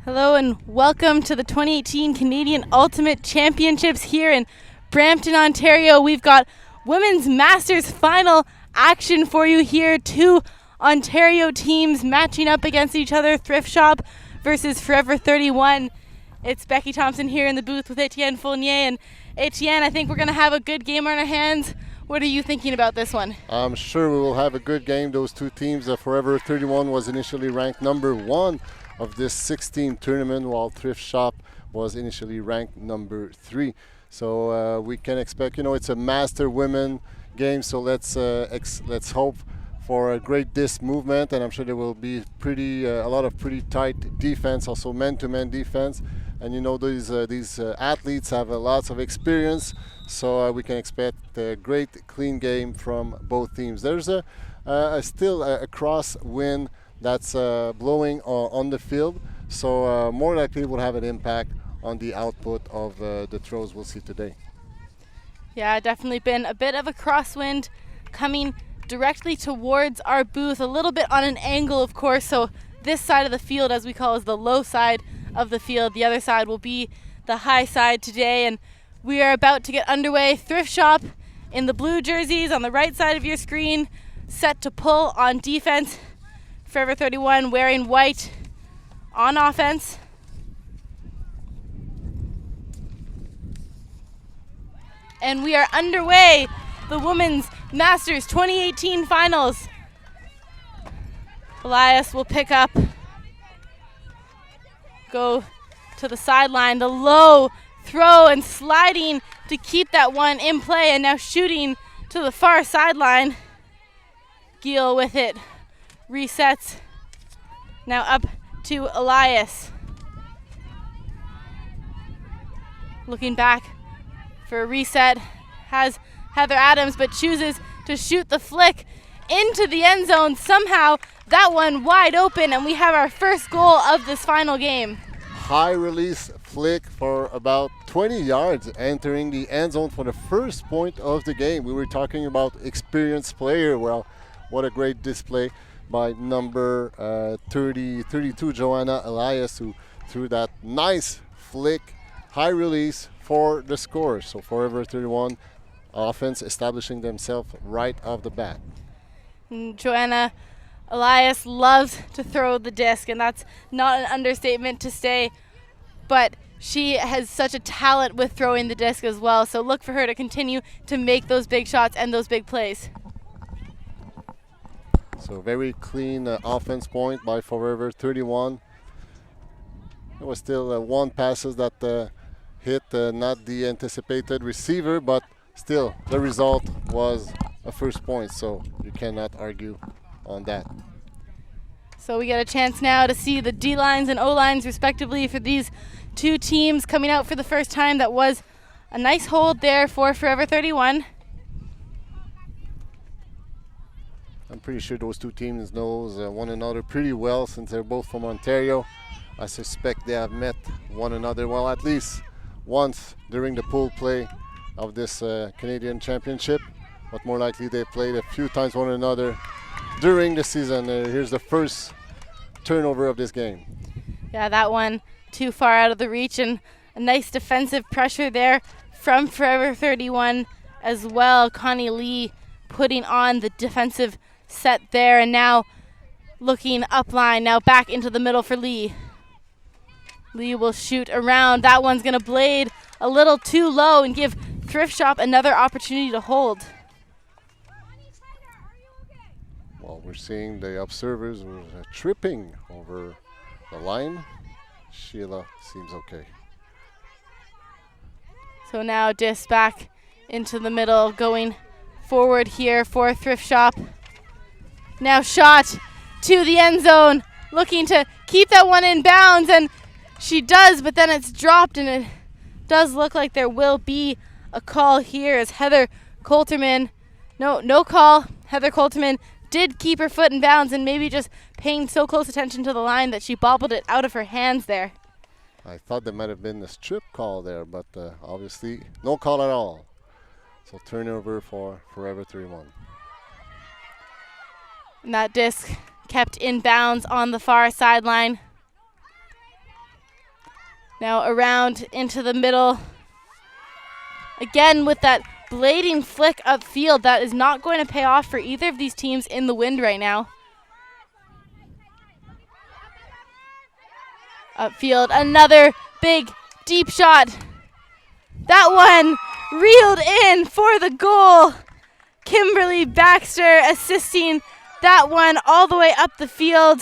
Hello and welcome to the 2018 Canadian Ultimate Championships here in Brampton, Ontario. We've got Women's Masters final action for you here. Two Ontario teams matching up against each other, Thrift Shop versus Forever 31. It's Becky Thompson here in the booth with Etienne Fournier. And Etienne, I think we're going to have a good game on our hands. What are you thinking about this one? I'm sure we will have a good game. Those two teams, Forever 31 was initially ranked number 1 of this 16 tournament, while Thrift Shop was initially ranked number 3. So we can expect, it's a master women game. So let's hope for a great disc movement, and I'm sure there will be a lot of pretty tight defense, also man-to-man defense. And these athletes have lots of experience, so we can expect a great clean game from both teams. There's still a cross-wind that's blowing on the field, so more likely will have an impact on the output of the throws we'll see today. Yeah, definitely been a bit of a crosswind coming directly towards our booth, a little bit on an angle, of course. So this side of the field, as we call, is the low side of the field. The other side will be the high side today, and we are about to get underway. Thrift Shop in the blue jerseys on the right side of your screen, set to pull on defense. Forever 31 wearing white on offense. And we are underway. The Women's Masters 2018 Finals. Elias will pick up, go to the sideline, the low throw and sliding to keep that one in play, and now shooting to the far sideline. Giel with it, resets, now up to Elias. Looking back for a reset, has Heather Adams, but chooses to shoot the flick into the end zone. Somehow that one wide open, and we have our first goal of this final game. High release flick for about 20 yards, entering the end zone for the first point of the game. We were talking about experienced player. Well, what a great display by number 32 Joanna Elias, who threw that nice flick, high release for the score. So Forever 31 offense establishing themselves right off the bat. Joanna Elias loves to throw the disc, and that's not an understatement to say, but she has such a talent with throwing the disc as well. So look for her to continue to make those big shots and those big plays. So very clean offense point by Forever 31. There was still one passes that hit not the anticipated receiver, but still the result was a first point, so you cannot argue on that. So we get a chance now to see the D-lines and O-lines respectively for these two teams coming out for the first time. That was a nice hold there for Forever 31. I'm pretty sure those two teams knows one another pretty well since they're both from Ontario. I suspect they have met one another, well, at least once during the pool play of this Canadian Championship, but more likely they played a few times one another during the season. Here's the first turnover of this game. Yeah, that one too far out of the reach, and a nice defensive pressure there from Forever 31 as well. Connie Lee putting on the defensive set there, and now looking up line, now back into the middle for Lee. Lee will shoot around. That one's going to blade a little too low and give Thrift Shop another opportunity to hold. Well, we're seeing the observers were tripping over the line. Sheila seems okay. So now disc back into the middle, going forward here for Thrift Shop. Now shot to the end zone, looking to keep that one in bounds, and she does, but then it's dropped, and it does look like there will be a call here as Heather Coulterman, no call. Heather Coulterman did keep her foot in bounds, and maybe just paying so close attention to the line that she bobbled it out of her hands there. I thought there might have been a strip call there, but obviously no call at all. So turnover for Forever 31. And that disc kept in bounds on the far sideline. Now around into the middle. Again with that blading flick upfield that is not going to pay off for either of these teams in the wind right now. Upfield, another big deep shot. That one reeled in for the goal. Kimberly Baxter assisting that one all the way up the field.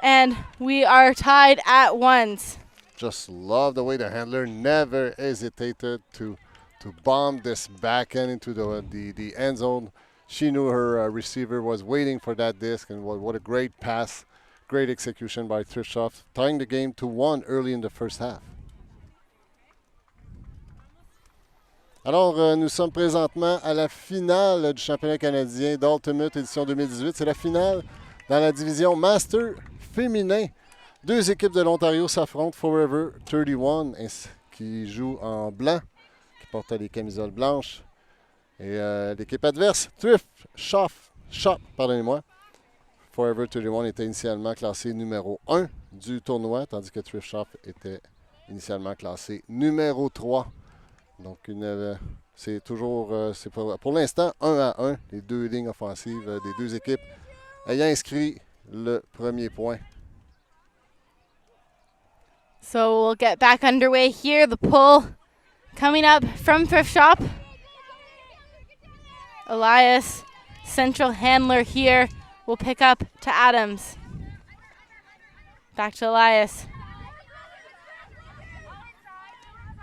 And we are tied at ones. Just love the way the handler never hesitated to bomb this backhand into the end zone. She knew her receiver was waiting for that disc, and what a great pass, great execution by Thrift Shop, tying the game to 1 early in the first half. Alors, nous sommes présentement à la finale du championnat canadien d'Ultimate édition 2018. C'est la finale dans la division Master féminin. 2 équipes de l'Ontario s'affrontent, Forever 31 qui joue en blanc, qui porte les camisoles blanches. Et l'équipe adverse, Thrift Shop, pardonnez-moi. Forever 31 était initialement classé numéro 1 du tournoi, tandis que Thrift Shop était initialement classé numéro 3. Donc, c'est toujours, pour l'instant, 1-1, les 2 lignes offensives des 2 équipes ayant inscrit le premier point. So we'll get back underway here. The pull coming up from Thrift Shop. Elias, central handler here, will pick up to Adams. Back to Elias.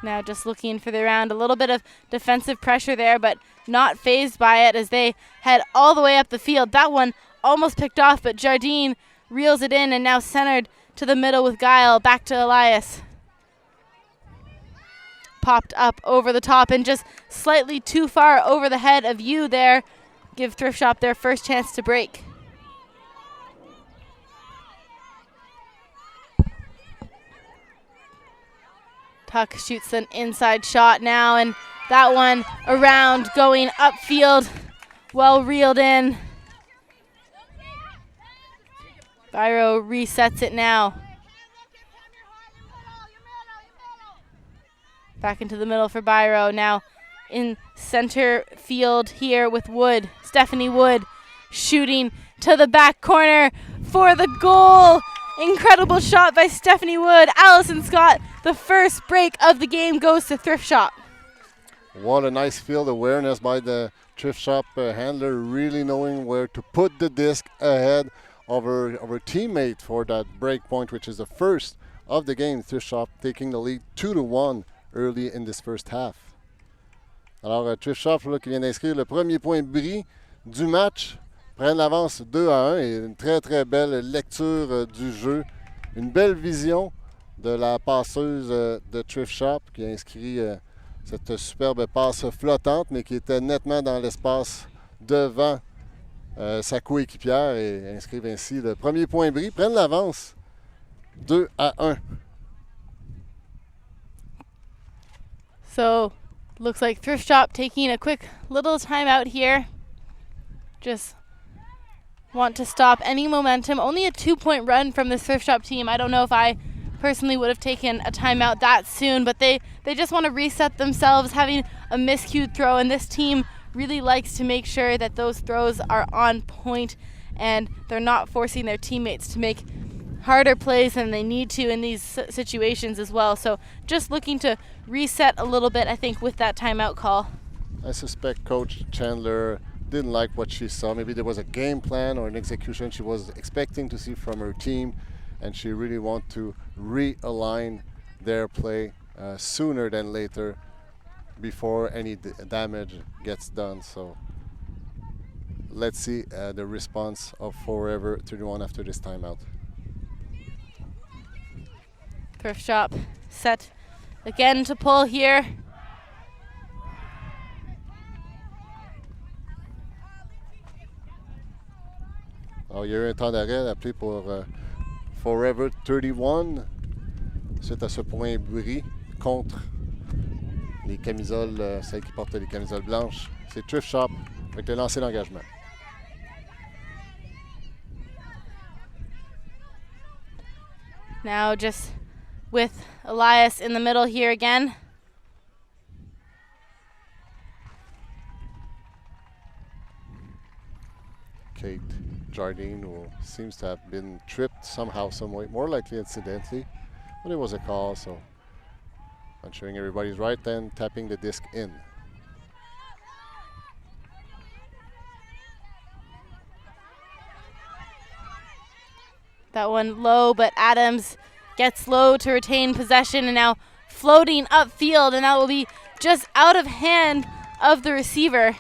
Now just looking for the round. A little bit of defensive pressure there, but not fazed by it as they head all the way up the field. That one almost picked off, but Jardine reels it in and now centered to the middle with Guile. Back to Elias. Popped up over the top and just slightly too far over the head of you there. Give Thrift Shop their first chance to break. Tuck shoots an inside shot now, and that one around going upfield. Well reeled in. Byro resets it now. Back into the middle for Byro. Now in center field here with Wood. Stephanie Wood shooting to the back corner for the goal. Incredible shot by Stephanie Wood. Allison Scott, the first break of the game goes to Thrift Shop. What a nice field awareness by the Thrift Shop handler, really knowing where to put the disc ahead of her teammate for that break point, which is the first of the game. Thrift Shop taking the lead 2-1 early in this first half. Alors, Thrift Shop là, qui vient d'inscrire le premier point bris du match, prennent l'avance 2-1 et une très très belle lecture du jeu. Une belle vision de la passeuse de Thrift Shop qui a inscrit cette superbe passe flottante, mais qui était nettement dans l'espace devant sa coéquipière et inscrivent ainsi le premier point bris. Prennent l'avance 2-1. So, looks like Thrift Shop taking a quick little time out here. Just want to stop any momentum. Only a 2-point run from this Thrift Shop team. I don't know if I personally would have taken a timeout that soon, but they just want to reset themselves, having a miscued throw, and this team really likes to make sure that those throws are on point and they're not forcing their teammates to make harder plays than they need to in these situations as well. So just looking to reset a little bit, I think, with that timeout call. I suspect Coach Chandler didn't like what she saw. Maybe there was a game plan or an execution she was expecting to see from her team, and she really wants to realign their play sooner than later before any damage gets done. So let's see the response of Forever 31 after this timeout. Thrift Shop set again to pull here. Alors, il y a eu un temps d'arrêt appelé pour Forever 31 suite à ce point bris contre les camisoles, celles qui portent les camisoles blanches. C'est Thrift Shop avec le lancer d'engagement. Now just with Elias in the middle here again. Kate Jardine, who seems to have been tripped somehow, some way, more likely incidentally, but it was a call, so ensuring everybody's right, then tapping the disc in. That one low, but Adams gets low to retain possession, and now floating upfield, and that will be just out of hand of the receiver.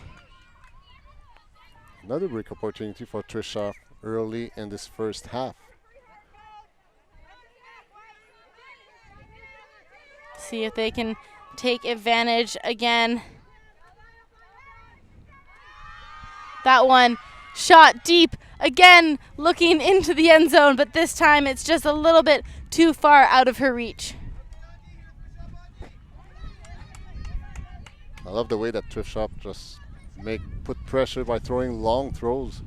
Another break opportunity for Trisha early in this first half. See if they can take advantage again. That one shot deep again, looking into the end zone, but this time it's just a little bit too far out of her reach. I love the way that Thrift Shop just put pressure by throwing long throws,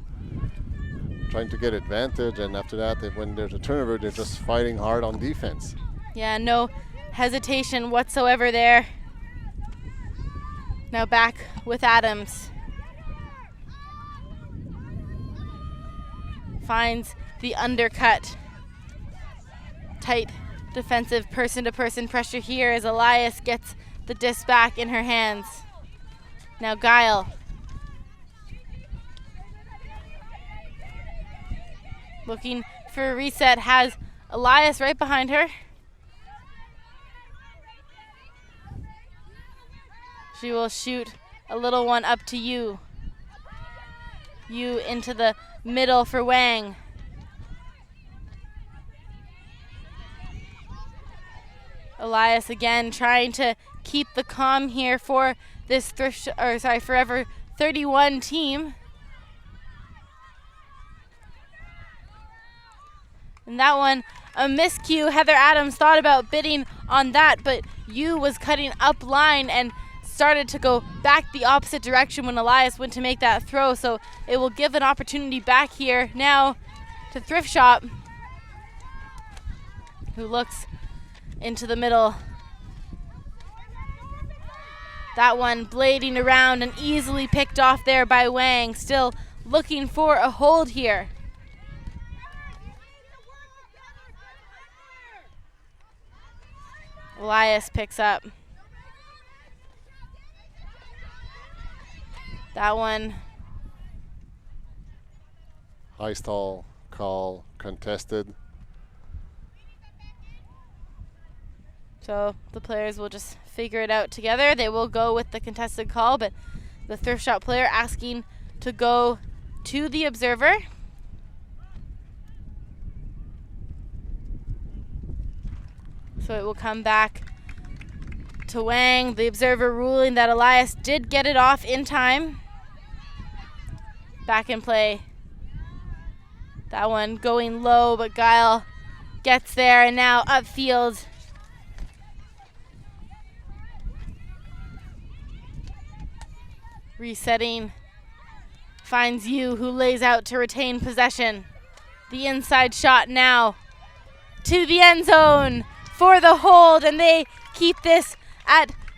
trying to get advantage, and after that, when there's a turnover, they're just fighting hard on defense. Yeah, no hesitation whatsoever there. Now back with Adams. Finds the undercut. Tight defensive person-to-person pressure here as Elias gets the disc back in her hands. Now Guile. Looking for a reset, has Elias right behind her. She will shoot a little one up to you. You into the middle for Wang. Elias again trying to keep the calm here for this Forever 31 team. And that one, a miscue. Heather Adams thought about bidding on that, but Yu was cutting up line and started to go back the opposite direction when Elias went to make that throw. So it will give an opportunity back here now to Thrift Shop, who looks into the middle. That one blading around and easily picked off there by Wang. Still looking for a hold here. Elias picks up. That one. High stall call contested. So the players will just figure it out together. They will go with the contested call, but the Thrift Shop player asking to go to the observer. So it will come back to Wang. The observer ruling that Elias did get it off in time. Back in play. That one going low, but Guile gets there, and now upfield. Resetting. Finds Yu, who lays out to retain possession. The inside shot now to the end zone for the hold, and they keep this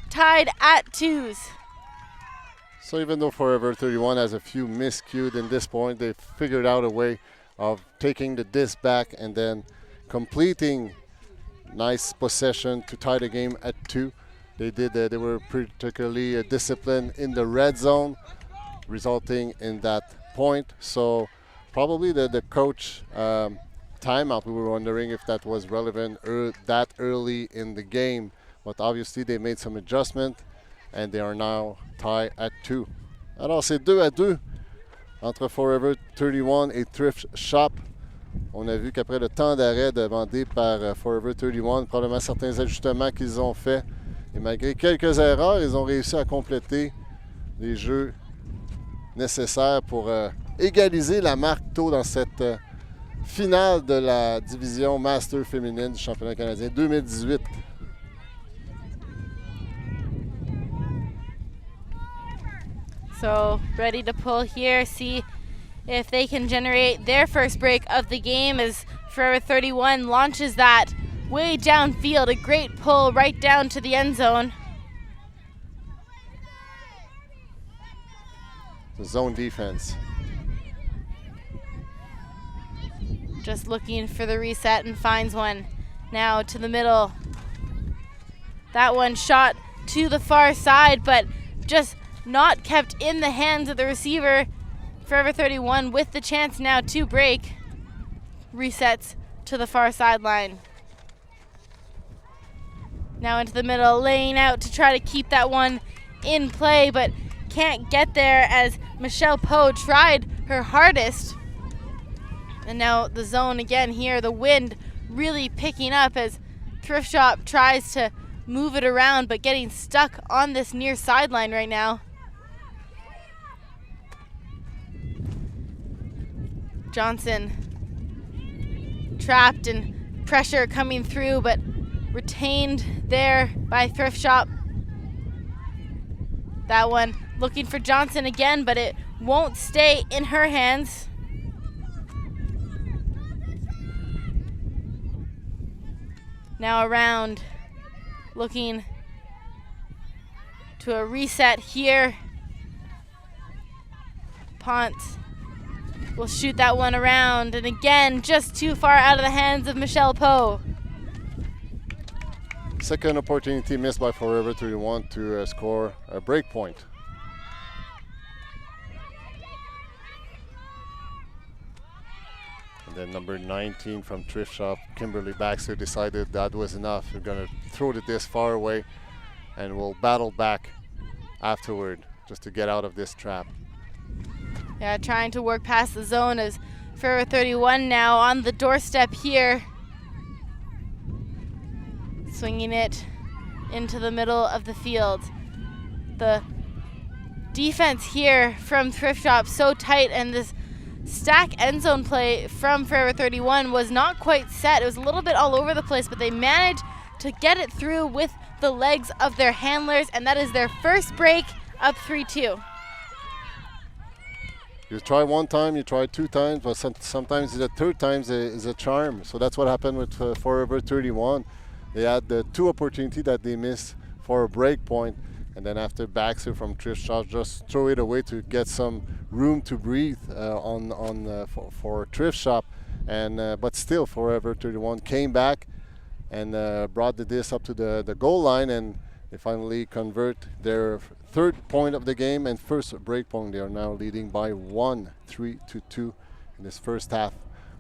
tied at 2s. So even though Forever 31 has a few miscued in this point, they figured out a way of taking the disc back and then completing nice possession to tie the game at 2. They were particularly disciplined in the red zone, resulting in that point. So probably the coach timeout, we were wondering if that was relevant that early in the game, but obviously they made some adjustment and they are now tied at 2. Alors c'est 2-2 entre Forever 31 et Thrift Shop. On a vu qu'après le temps d'arrêt demandé par Forever 31, probablement certains ajustements qu'ils ont faits, et malgré quelques erreurs, ils ont réussi à compléter les jeux nécessaires pour égaliser la marque tôt dans cette finale de la division Master féminine du championnat canadien 2018. So ready to pull here, see if they can generate their first break of the game as Forever 31 launches that way downfield. A great pull right down to the end zone. The zone defense. Just looking for the reset and finds one. Now to the middle. That one shot to the far side, but just not kept in the hands of the receiver. Forever 31 with the chance now to break. Resets to the far sideline. Now into the middle, laying out to try to keep that one in play, but can't get there as Michelle Poe tried her hardest. And now the zone again here, the wind really picking up as Thrift Shop tries to move it around, but getting stuck on this near sideline right now. Johnson trapped and pressure coming through, but retained there by Thrift Shop. That one looking for Johnson again, but it won't stay in her hands. Now around, looking to a reset here. Ponce will shoot that one around, and again, just too far out of the hands of Michelle Poe. Second opportunity missed by Forever 31 to score a break point. And then number 19 from Thrift Shop, Kimberly Baxter, decided that was enough. We're going to throw it this far away, and we'll battle back afterward just to get out of this trap. Yeah, trying to work past the zone as Forever 31 now on the doorstep here. Swinging it into the middle of the field. The defense here from Thrift Shop so tight, and this stack end zone play from Forever 31 was not quite set. It was a little bit all over the place, but they managed to get it through with the legs of their handlers, and that is their first break, up 3-2. You try one time, you try two times, but sometimes the third time is a charm. So that's what happened with Forever 31. They had the two opportunities that they missed for a break point, and then after Baxter from Thrift Shop just throw it away to get some room to breathe for Thrift Shop, and but still Forever 31 came back and brought the disc up to the goal line, and they finally convert their third point of the game and first break point. They are now leading by 3-2 in this first half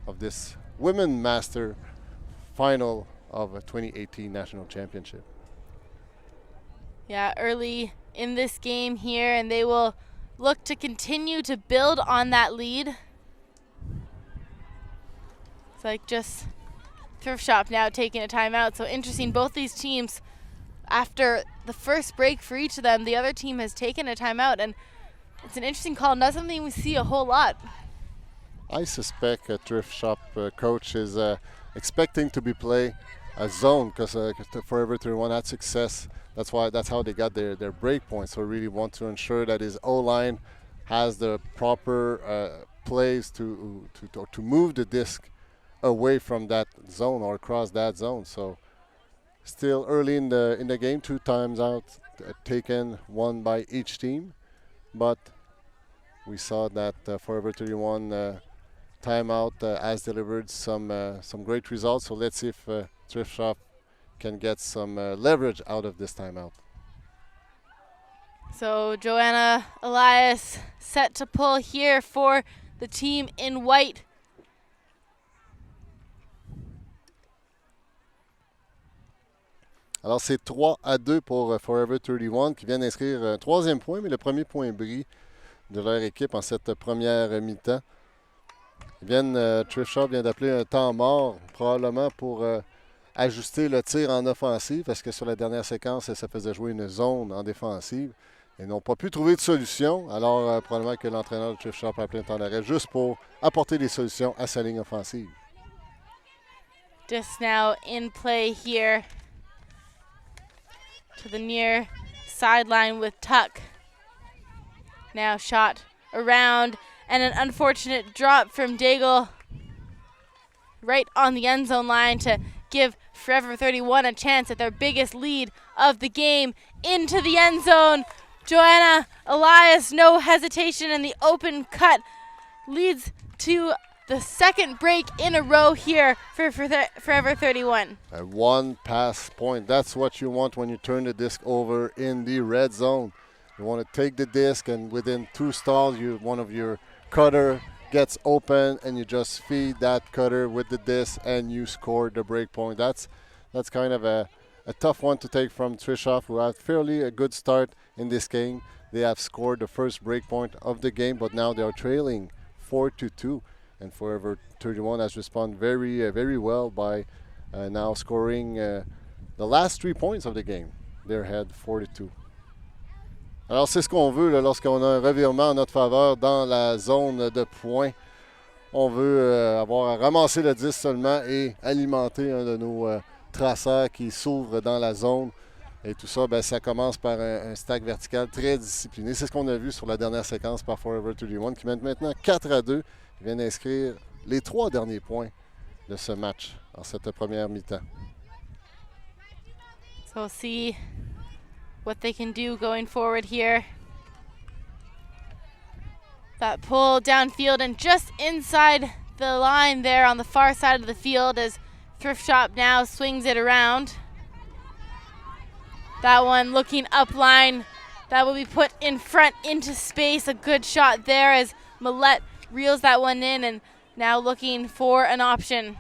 of this Women Master final of a 2018 National Championship. Yeah, early in this game here, and they will look to continue to build on that lead. It's like just Thrift Shop now taking a timeout. So interesting, both these teams, after the first break for each of them, the other team has taken a timeout, and it's an interesting call, not something we see a whole lot. I suspect a Thrift Shop coach is expecting to be play a zone, because Forever 31 had success. That's how they got their break points. So really want to ensure that his O-line has the proper plays to move the disc away from that zone or across that zone. So still early in the game, 2 times out taken, one by each team, but we saw that Forever 31 timeout has delivered some great results. So let's see if Thrift Shop can get some leverage out of this timeout. So Joanna Elias set to pull here for the team in white. Alors c'est 3-2 pour Forever 31 qui vient d'inscrire un 3e point, mais le premier point bris de leur équipe en cette première mi-temps. Thrift Shop vient d'appeler un temps mort, probablement pour ajuster le tir en offensive, parce que sur la dernière séquence, ça faisait jouer une zone en défensive. Ils n'ont pas pu trouver de solution, alors probablement que l'entraîneur de Thrift Shop a appelé un temps d'arrêt juste pour apporter des solutions à sa ligne offensive. Just now in play here to the near sideline with Tuck. Now shot around, and an unfortunate drop from Daigle right on the end zone line to give Forever 31 a chance at their biggest lead of the game. Into the end zone. Joanna Elias, no hesitation, and the open cut leads to the second break in a row here for Forever 31. A one pass point. That's what you want when you turn the disc over in the red zone. You want to take the disc, and within 2 stalls, one of your cutter gets open, and you just feed that cutter with the disc, and you score the break point. That's kind of a tough one to take from Thrift, who had fairly a good start in this game. They have scored the first break point of the game, but now they are trailing 4-2. And Forever 31 has responded very well by now scoring the last 3 points of the game. They're ahead 4-2. Alors c'est ce qu'on veut là, lorsqu'on a un revirement en notre faveur dans la zone de points. On veut avoir à ramasser le 10 seulement et alimenter un de nos traceurs qui s'ouvre dans la zone. Et tout ça, ça commence par un stack vertical très discipliné. C'est ce qu'on a vu sur la dernière séquence par Forever 31 qui mène maintenant 4-2. Ils viennent d'inscrire les 3 derniers points de ce match en cette première mi-temps. So we'll see what they can do going forward here. That pull downfield and just inside the line there on the far side of the field as Thrift Shop now swings it around. That one looking up line. That will be put in front into space. A good shot there as Millette reels that one in and now looking for an option.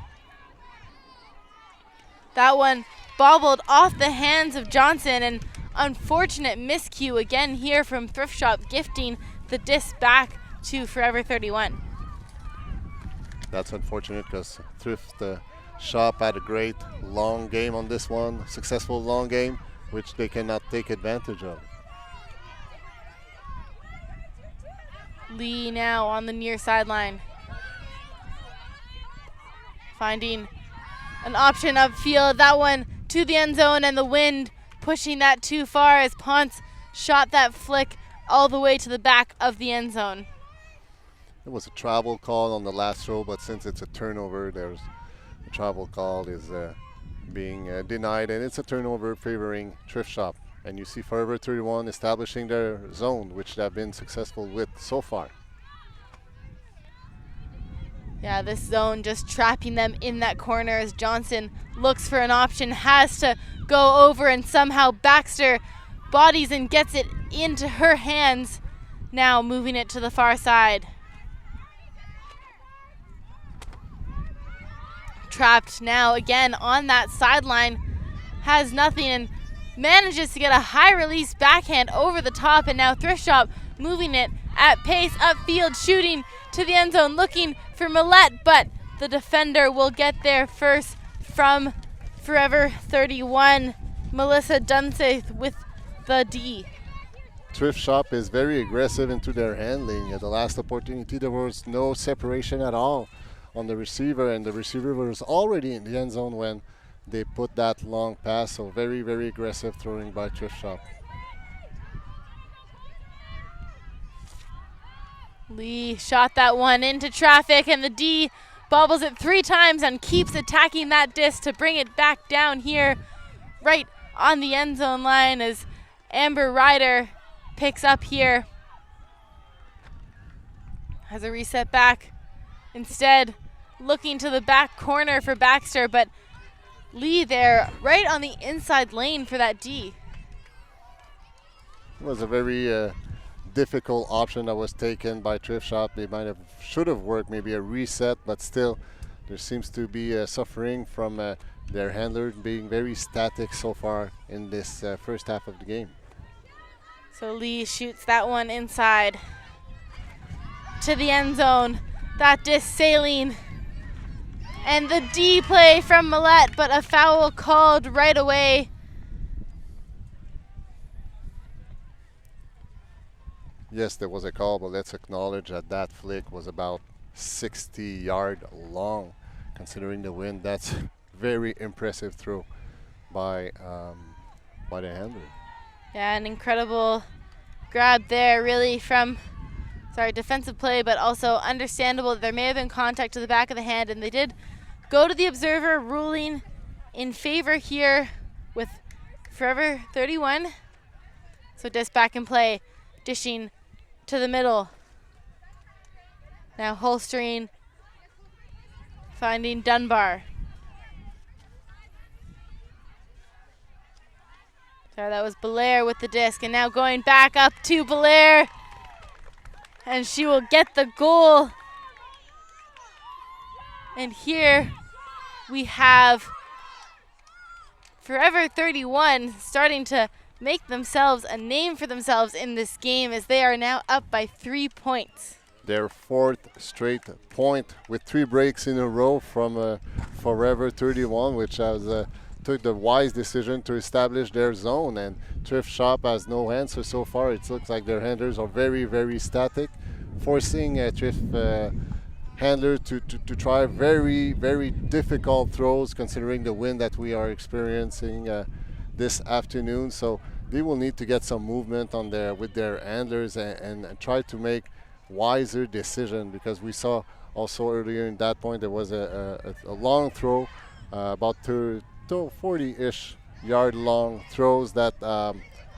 That one bobbled off the hands of Johnson, and unfortunate miscue again here from Thrift Shop, gifting the disc back to Forever 31. That's unfortunate because Thrift Shop had a great long game on this one, successful long game, which they cannot take advantage of. Lee now on the near sideline, finding an option upfield. That one to the end zone, and the wind pushing that too far as Ponce shot that flick all the way to the back of the end zone. It was a travel call on the last throw, but since it's a turnover, there's the travel call is being denied, and it's a turnover favoring Thrift Shop. And you see Forever 31 establishing their zone, which they've been successful with so far. Yeah, this zone just trapping them in that corner as Johnson looks for an option, has to go over, and somehow Baxter bodies and gets it into her hands, now moving it to the far side. Trapped now again on that sideline, has nothing and manages to get a high release backhand over the top, and now Thrift Shop moving it at pace upfield, shooting to the end zone, looking for Millette, but the defender will get there first from Forever 31. Melissa Dunsaith with the D. Thrift Shop is very aggressive into their handling. At the last opportunity, there was no separation at all on the receiver, and the receiver was already in the end zone when they put that long pass. So very aggressive throwing by Thrift Shop. Lee shot that one into traffic, and the D bobbles it 3 times and keeps attacking that disc to bring it back down here right on the end zone line as Amber Ryder picks up here. Has a reset back. Instead, looking to the back corner for Baxter, but Lee there right on the inside lane for that D. It was a very difficult option that was taken by Thrift Shop. They should have worked maybe a reset, but still there seems to be suffering from their handler being very static so far in this first half of the game. So Lee shoots that one inside to the end zone. That disc sailing, and the D play from Millette, but a foul called right away. Yes, there was a call, but let's acknowledge that that flick was about 60 yards long. Considering the wind, that's very impressive throw by the handler. Yeah, an incredible grab there, really, from defensive play, but also understandable that there may have been contact to the back of the hand, and they did go to the observer, ruling in favor here with Forever 31. So disc back in play, dishing to the middle. Now holstering, finding Dunbar. Sorry, that was Belair with the disc, and now going back up to Belair. And she will get the goal. And here we have Forever 31 starting to make themselves a name for themselves in this game, as they are now up by 3 points. Their fourth straight point with 3 breaks in a row from Forever 31, which has took the wise decision to establish their zone, and Thrift Shop has no answer so far. It looks like their handlers are very, very static, forcing Thrift handler to try very, very difficult throws considering the wind that we are experiencing this afternoon. So they will need to get some movement on with their handlers and try to make wiser decision, because we saw also earlier in that point there was a long throw, about 40-ish yard long throws that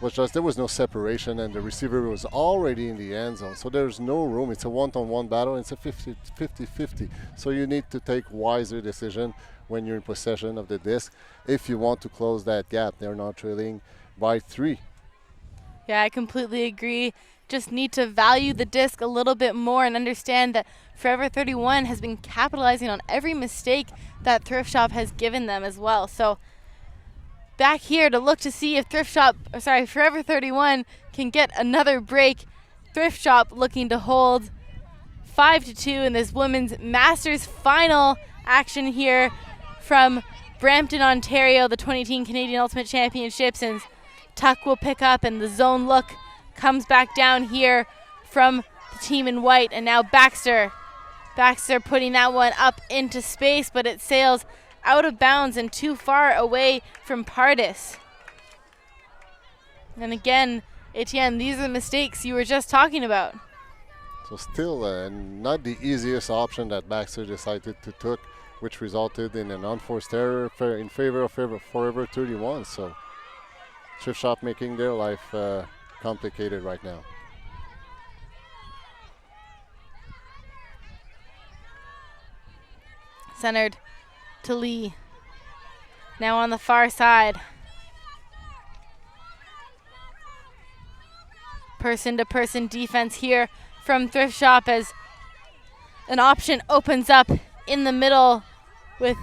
was just, there was no separation and the receiver was already in the end zone, so there's no room. It's a one-on-one battle, and it's a 50-50, so you need to take wiser decision when you're in possession of the disc if you want to close that gap. They're not trailing by 3. Yeah, I completely agree. Just need to value the disc a little bit more and understand that Forever 31 has been capitalizing on every mistake that Thrift Shop has given them as well. So back here to look to see if Forever 31 can get another break. Thrift Shop looking to hold 5-2 in this women's Masters final action here from Brampton, Ontario, the 2018 Canadian Ultimate Championships. And Tuck will pick up, and the zone look comes back down here from the team in white. And now Baxter putting that one up into space, but it sails out of bounds and too far away from Pardis. And again, Etienne, these are the mistakes you were just talking about. So still not the easiest option that Baxter decided to took, which resulted in an unforced error in favor of Forever 31. So Thrift Shop making their life complicated right now. Centered to Lee. Now on the far side. Person-to-person defense here from Thrift Shop as an option opens up in the middle with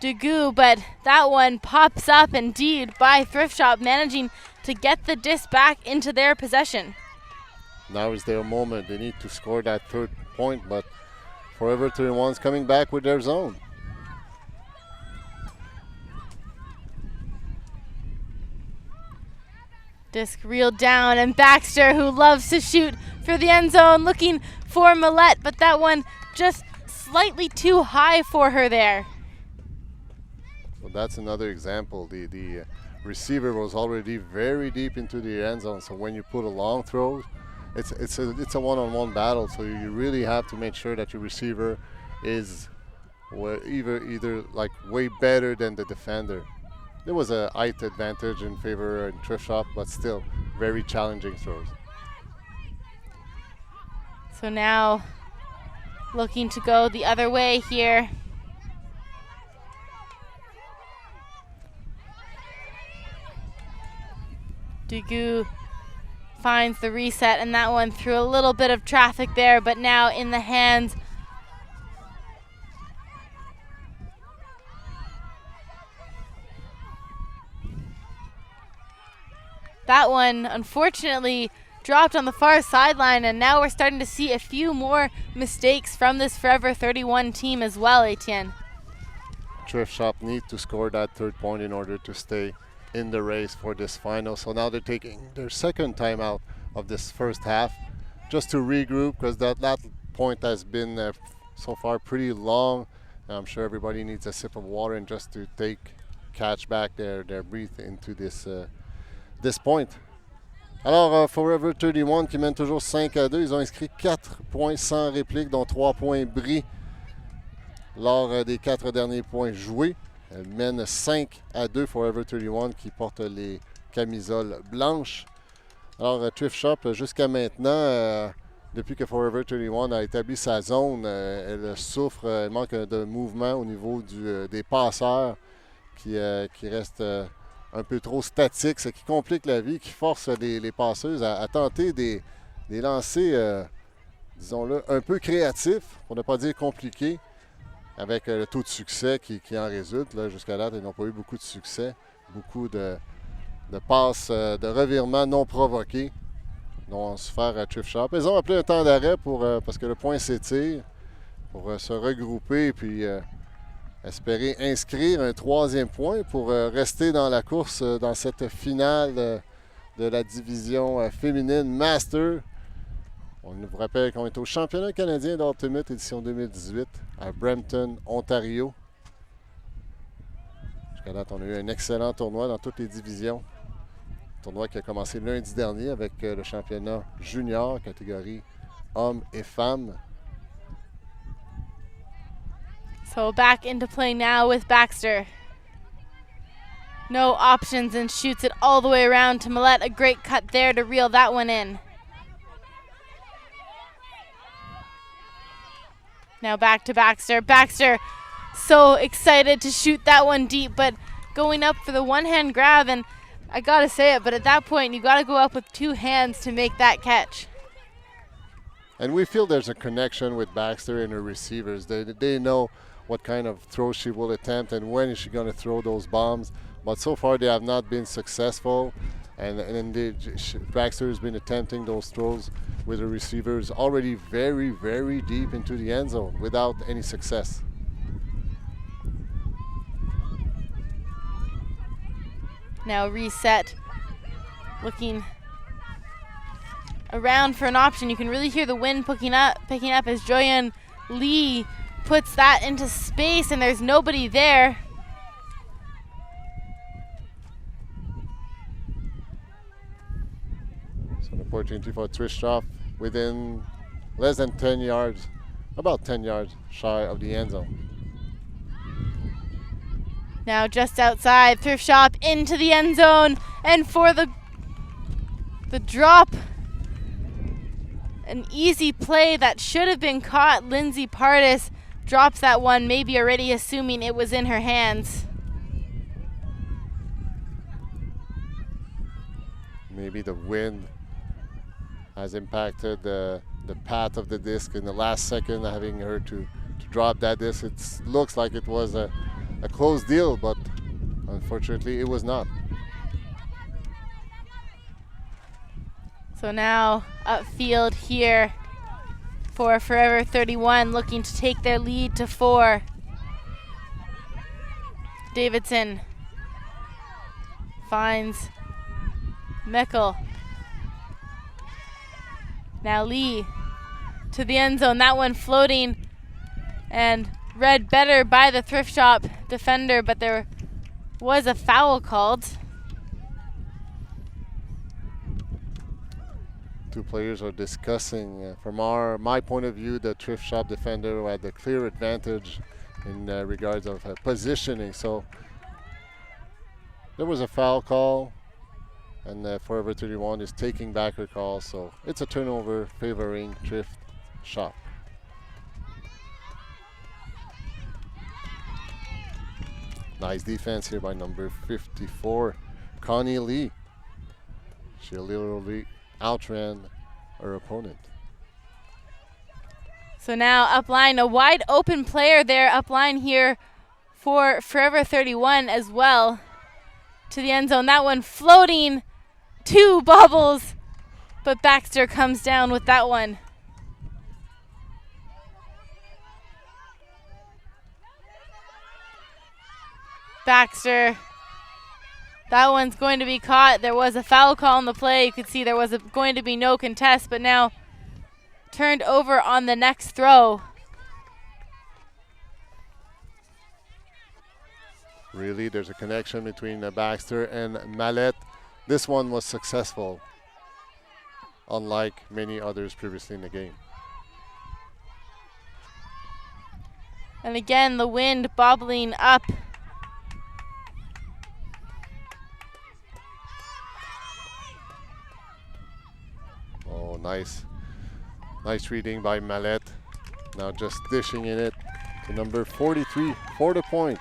Dugu, but that one pops up indeed by Thrift Shop, managing to get the disc back into their possession. Now is their moment. They need to score that 3rd point, but Forever 31 is coming back with their zone. Disc reeled down, and Baxter, who loves to shoot for the end zone, looking for Millette, but that one just slightly too high for her there. Well, that's another example. The receiver was already very deep into the end zone, so when you put a long throw, it's a one-on-one battle, so you really have to make sure that your receiver is either like way better than the defender. There was a height advantage in favor of Thrift Shop, but still very challenging throws. So now looking to go the other way here. Dugu finds the reset, and that one through a little bit of traffic there, but now in the hands that one unfortunately dropped on the far sideline, and now we're starting to see a few more mistakes from this Forever 31 team as well, Etienne. Thrift Shop need to score that 3rd point in order to stay in the race for this final. So now they're taking their 2nd timeout of this first half just to regroup, because that point has been so far pretty long. And I'm sure everybody needs a sip of water and just to catch back their breath into this point. Alors, Forever 31 qui mène toujours 5-2. Ils ont inscrit 4 points sans réplique, dont 3 points bris lors des 4 derniers points joués. Elle mène 5-2 Forever 31 qui porte les camisoles blanches. Alors, Thrift Shop, jusqu'à maintenant, depuis que Forever 31 a établi sa zone, elle souffre, elle manque de mouvement au niveau des passeurs qui restent un peu trop statiques, ce qui complique la vie, qui force les passeuses à tenter des lancers, disons-le, un peu créatifs, pour ne pas dire compliqués, avec le taux de succès qui en résulte. Jusqu'à là, ils n'ont pas eu beaucoup de succès, beaucoup de passes, de revirements non provoqués dont se faire à Thrift Shop. Ils ont appelé un temps d'arrêt parce que le point s'étire, pour se regrouper et puis espérer inscrire un 3e point pour rester dans la course dans cette finale de la division féminine Master. On vous rappelle qu'on est au championnat canadien d'Ultimate édition 2018 à Brampton, Ontario. Jusqu'à date, on a eu un excellent tournoi dans toutes les divisions. Tournoi qui a commencé lundi dernier avec le championnat junior, catégorie hommes et femmes. So back into play now with Baxter. No options and shoots it all the way around to Millette. A great cut there to reel that one in. Now back to Baxter. Baxter so excited to shoot that one deep, but going up for the one-hand grab, and I gotta say it, but at that point you gotta go up with 2 hands to make that catch. And we feel there's a connection with Baxter and her receivers. They know what kind of throw she will attempt and when is she going to throw those bombs. But so far they have not been successful. And Baxter has been attempting those throws with her receivers already very, very deep into the end zone without any success. Now reset, looking around for an option. You can really hear the wind picking up as Joyeon Lee puts that into space, and there's nobody there. So an opportunity for Thrift Shop within less than 10 yards, about 10 yards shy of the end zone. Now just outside, Thrift Shop into the end zone, and for the drop, an easy play that should have been caught. Lindsay Pardis drops that one, maybe already assuming it was in her hands. Maybe the wind has impacted the path of the disc in the last second, having her to drop that disc. It looks like it was a close deal, but unfortunately it was not. So now upfield here for Forever 31, looking to take their lead to 4. Davidson finds Meckel. Now Lee to the end zone. That one floating and read better by the Thrift Shop defender, but there was a foul called. Two players are discussing. From my point of view, the Thrift Shop defender had the clear advantage in regards of positioning. So there was a foul call, and Forever 31 is taking back her call. So it's a turnover favoring Thrift Shop. Nice defense here by number 54, Connie Lee. She literally outran her opponent. So now upline, a wide open player there upline here for Forever 31 as well to the end zone. That one floating, 2 bubbles, but Baxter comes down with that one. Baxter, that one's going to be caught. There was a foul call on the play. You could see there was going to be no contest, but now turned over on the next throw. Really, there's a connection between Baxter and Mallette. This one was successful, unlike many others previously in the game. And again, the wind bobbling up nice reading by Mallette. Now just dishing in it to number 43 for the point.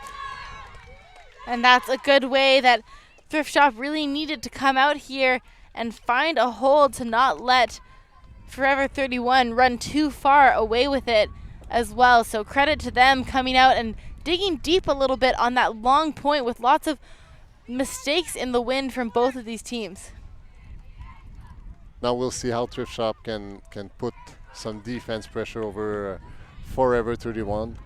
And that's a good way that Thrift Shop really needed to come out here and find a hold to not let Forever 31 run too far away with it as well. So credit to them coming out and digging deep a little bit on that long point with lots of mistakes in the wind from both of these teams. Now we'll see how Thrift Shop can put some defense pressure over Forever 31.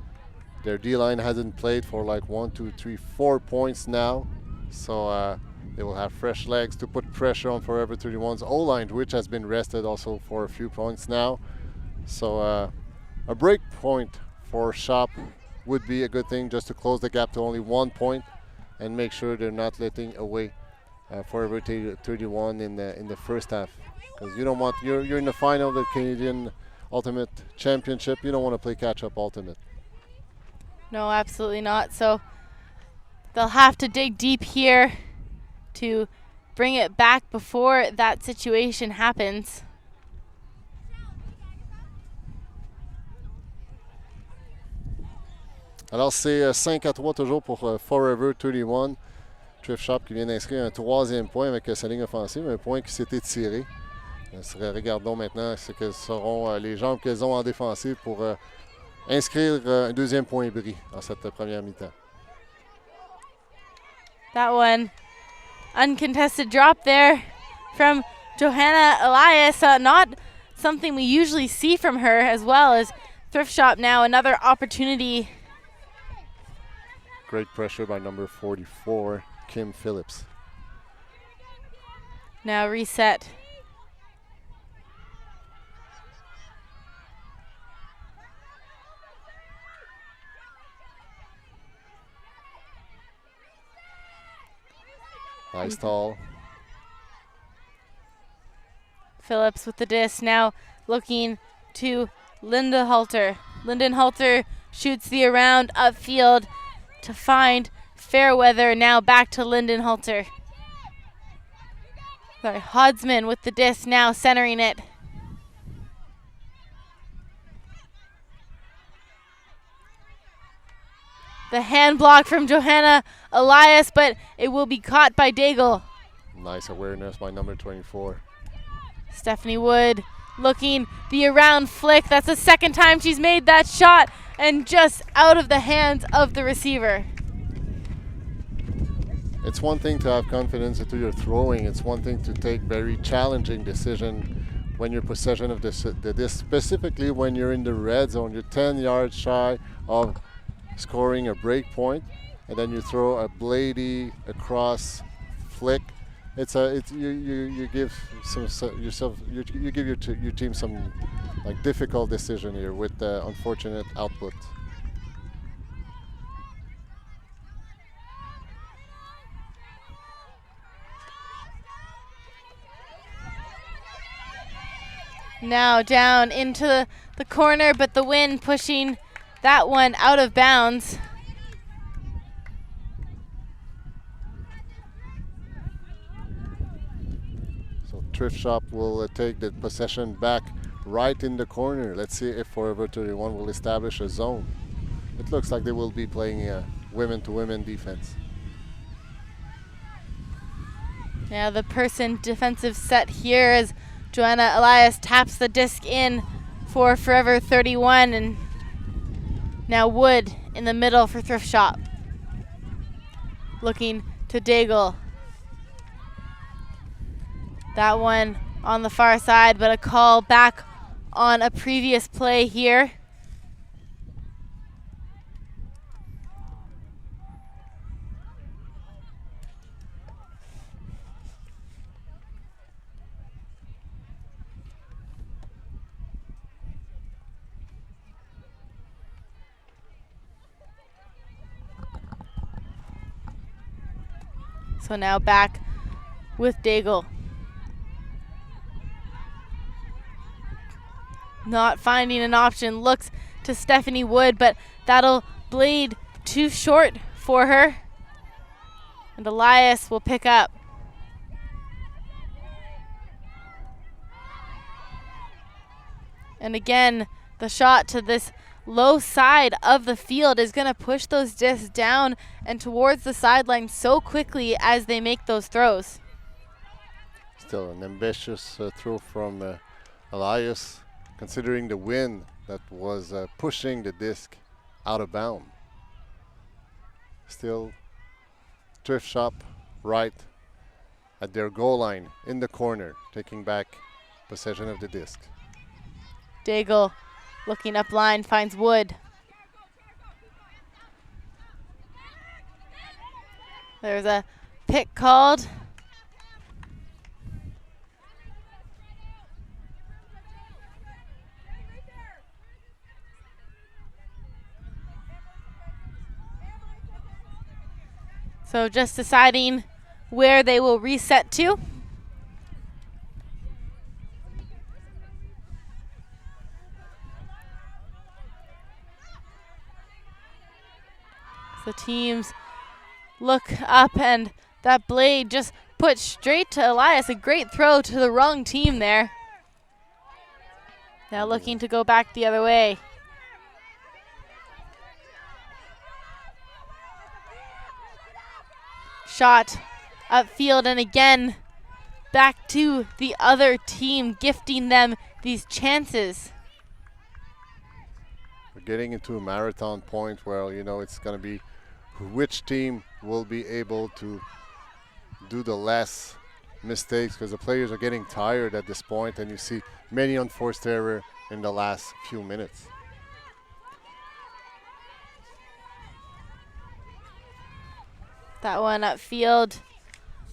Their D-line hasn't played for like 1, 2, 3, 4 points now. So they will have fresh legs to put pressure on Forever 31's O-line, which has been rested also for a few points now. So a break point for Shop would be a good thing, just to close the gap to only 1 point and make sure they're not letting away Forever 31 in the first half. Because you don't want, you're in the final of the Canadian Ultimate Championship. You don't want to play catch-up Ultimate. No, absolutely not. So they'll have to dig deep here to bring it back before that situation happens. Alors c'est 5-3 toujours pour Forever 31. Thrift Shop qui vient d'inscrire un 3e point avec sa ligne offensive, un point qui s'est étiré. Regardons maintenant ce que seront les jambes qu'elles ont en défensive pour inscrire un 2e point bris en cette première mi-temps. That one, uncontested drop there from Johanna Elias. Not something we usually see from her, as well as Thrift Shop now another opportunity. Great pressure by number 44, Kim Phillips. Now reset. Nice tall. Phillips with the disc, now looking to Linda Halter. Lyndon Halter shoots the around upfield to find Fairweather. Now back to Lyndon Halter. Sorry, Hodsman with the disc, now centering it. The hand block from Johanna Elias, but it will be caught by Daigle. Nice awareness by number 24. Stephanie Wood looking the around flick. That's the second time she's made that shot, and just out of the hands of the receiver. It's one thing to have confidence into your throwing. It's one thing to take very challenging decision when you're possession of the disc, specifically when you're in the red zone. You're 10 yards shy of scoring a break point, and then you throw a bladey across flick. You give your team some like difficult decision here with the unfortunate output. Now down into the corner, but the wind pushing that one out of bounds. So Thrift Shop will take the possession back right in the corner. Let's see if Forever 31 will establish a zone. It looks like they will be playing women-to-women defense. Now the person defensive set here as Joanna Elias taps the disc in for Forever 31, and now Wood in the middle for Thrift Shop. Looking to Daigle. That one on the far side, but a call back on a previous play here. So now back with Daigle. Not finding an option, looks to Stephanie Wood, but that'll blade too short for her. And Elias will pick up. And again, the shot to this low side of the field is going to push those discs down and towards the sideline so quickly as they make those throws. Still an ambitious throw from Elias, considering the wind that was pushing the disc out of bound. Still, Thrift Shop right at their goal line in the corner, taking back possession of the disc. Daigle looking up line, finds Wood. There's a pick called. So just deciding where they will reset to. The teams look up, and that blade just put straight to Elias. A great throw to the wrong team there. Now looking to go back the other way. Shot upfield, and again back to the other team, gifting them these chances. We're getting into a marathon point where, you know, it's going to be which team will be able to do the less mistakes, because the players are getting tired at this point, and you see many unforced errors in the last few minutes. That one upfield,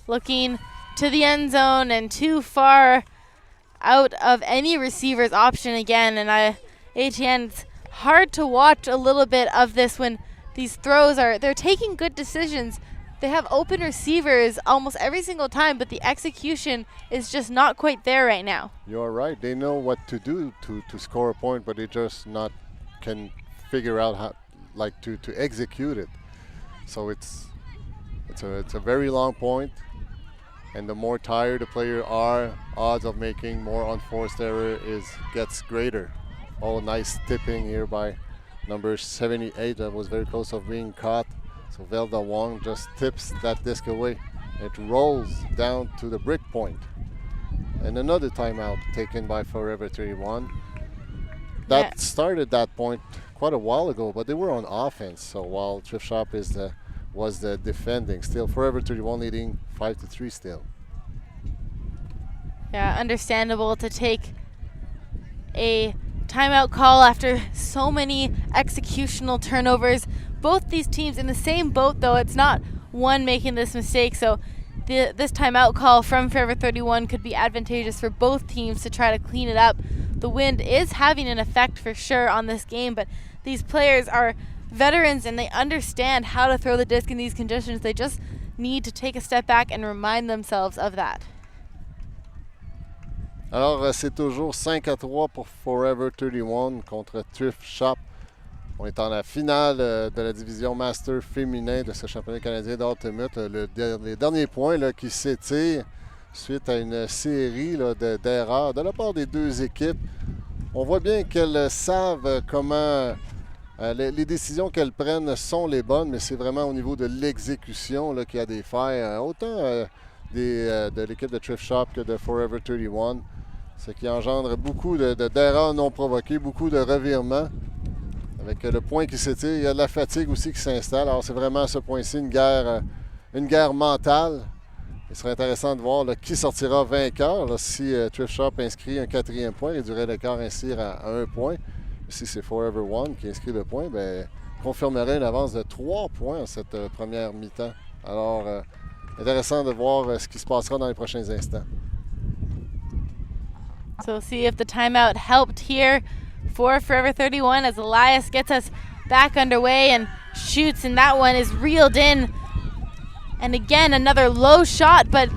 looking to the end zone and too far out of any receiver's option again. And Aug18, it's hard to watch a little bit of this when these throws they're taking good decisions. They have open receivers almost every single time, but the execution is just not quite there right now. You're right. They know what to do to score a point, but they just not can figure out how to execute it. So it's a very long point, and the more tired the player are, odds of making more unforced error gets greater. Oh, nice tipping here by number 78. That was very close of being caught. So Velda Wong just tips that disc away. It rolls down to the brick point. And another timeout taken by Forever 31. That started that point quite a while ago, but they were on offense. So while Thrift Shop was the defending, still Forever 31 leading 5-3 still. Yeah, understandable to take a timeout call after so many executional turnovers. Both these teams in the same boat, though. It's not one making this mistake, so this timeout call from Forever 31 could be advantageous for both teams to try to clean it up. The wind is having an effect for sure on this game, but these players are veterans and they understand how to throw the disc in these conditions. They just need to take a step back and remind themselves of that. Alors, c'est toujours 5-3 pour Forever 31 contre Thrift Shop. On est en la finale de la division Master féminin de ce championnat canadien d'Ultimate. Les derniers points là, qui s'étirent suite à une série d'erreurs de la part des deux équipes. On voit bien qu'elles savent comment les décisions qu'elles prennent sont les bonnes, mais c'est vraiment au niveau de l'exécution qu'il y a des failles, autant de l'équipe de Thrift Shop que de Forever 31. Ce qui engendre beaucoup d'erreurs non provoquées, beaucoup de revirements. Avec le point qui s'étire, il y a de la fatigue aussi qui s'installe. Alors c'est vraiment à ce point-ci une guerre mentale. Il serait intéressant de voir qui sortira vainqueur. Si Thrift Shop inscrit un 4e point, réduirait l'écart ainsi à 1 point. Si c'est Forever One qui inscrit le point, confirmerait une avance de 3 points en cette première mi-temps. Alors intéressant de voir ce qui se passera dans les prochains instants. So we'll see if the timeout helped here for Forever 31 as Elias gets us back underway and shoots, and that one is reeled in. And again, another low shot, but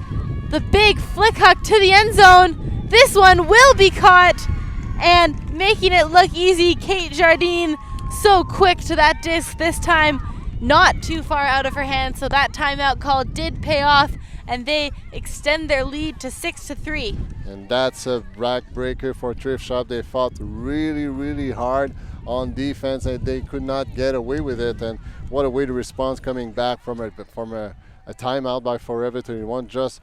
the big flick hook to the end zone. This one will be caught, and making it look easy, Kate Jardine so quick to that disc this time, not too far out of her hand. So that timeout call did pay off and they extend their lead to 6-3. And that's a backbreaker for Thrift Shop. They fought really, really hard on defense and they could not get away with it. And what a way to respond coming back from a timeout by Forever 31. Just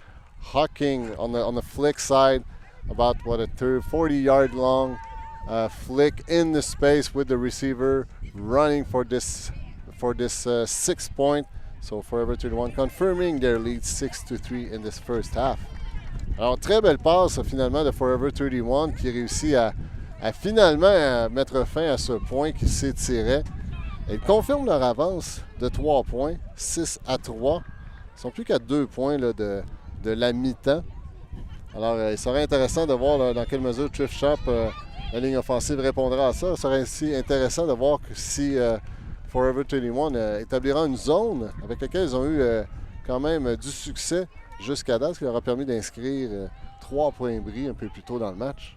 hucking on the flick side about a 40-yard long flick in the space with the receiver running for this 6 point. So Forever 31 confirming their lead 6-3 in this first half. Alors, très belle passe finalement de Forever 31 qui réussit à finalement mettre fin à ce point qui s'étirait. Ils confirment leur avance de 3 points, 6-3. Ils sont plus qu'à 2 points là, de la mi-temps. Alors, il serait intéressant de voir là, dans quelle mesure Thrift Shop, la ligne offensive, répondra à ça. Il serait aussi intéressant de voir si Forever 31 établira une zone avec laquelle ils ont eu quand même du succès jusqu'à date, ce qui leur a permis d'inscrire 3 points bris un peu plus tôt dans le match.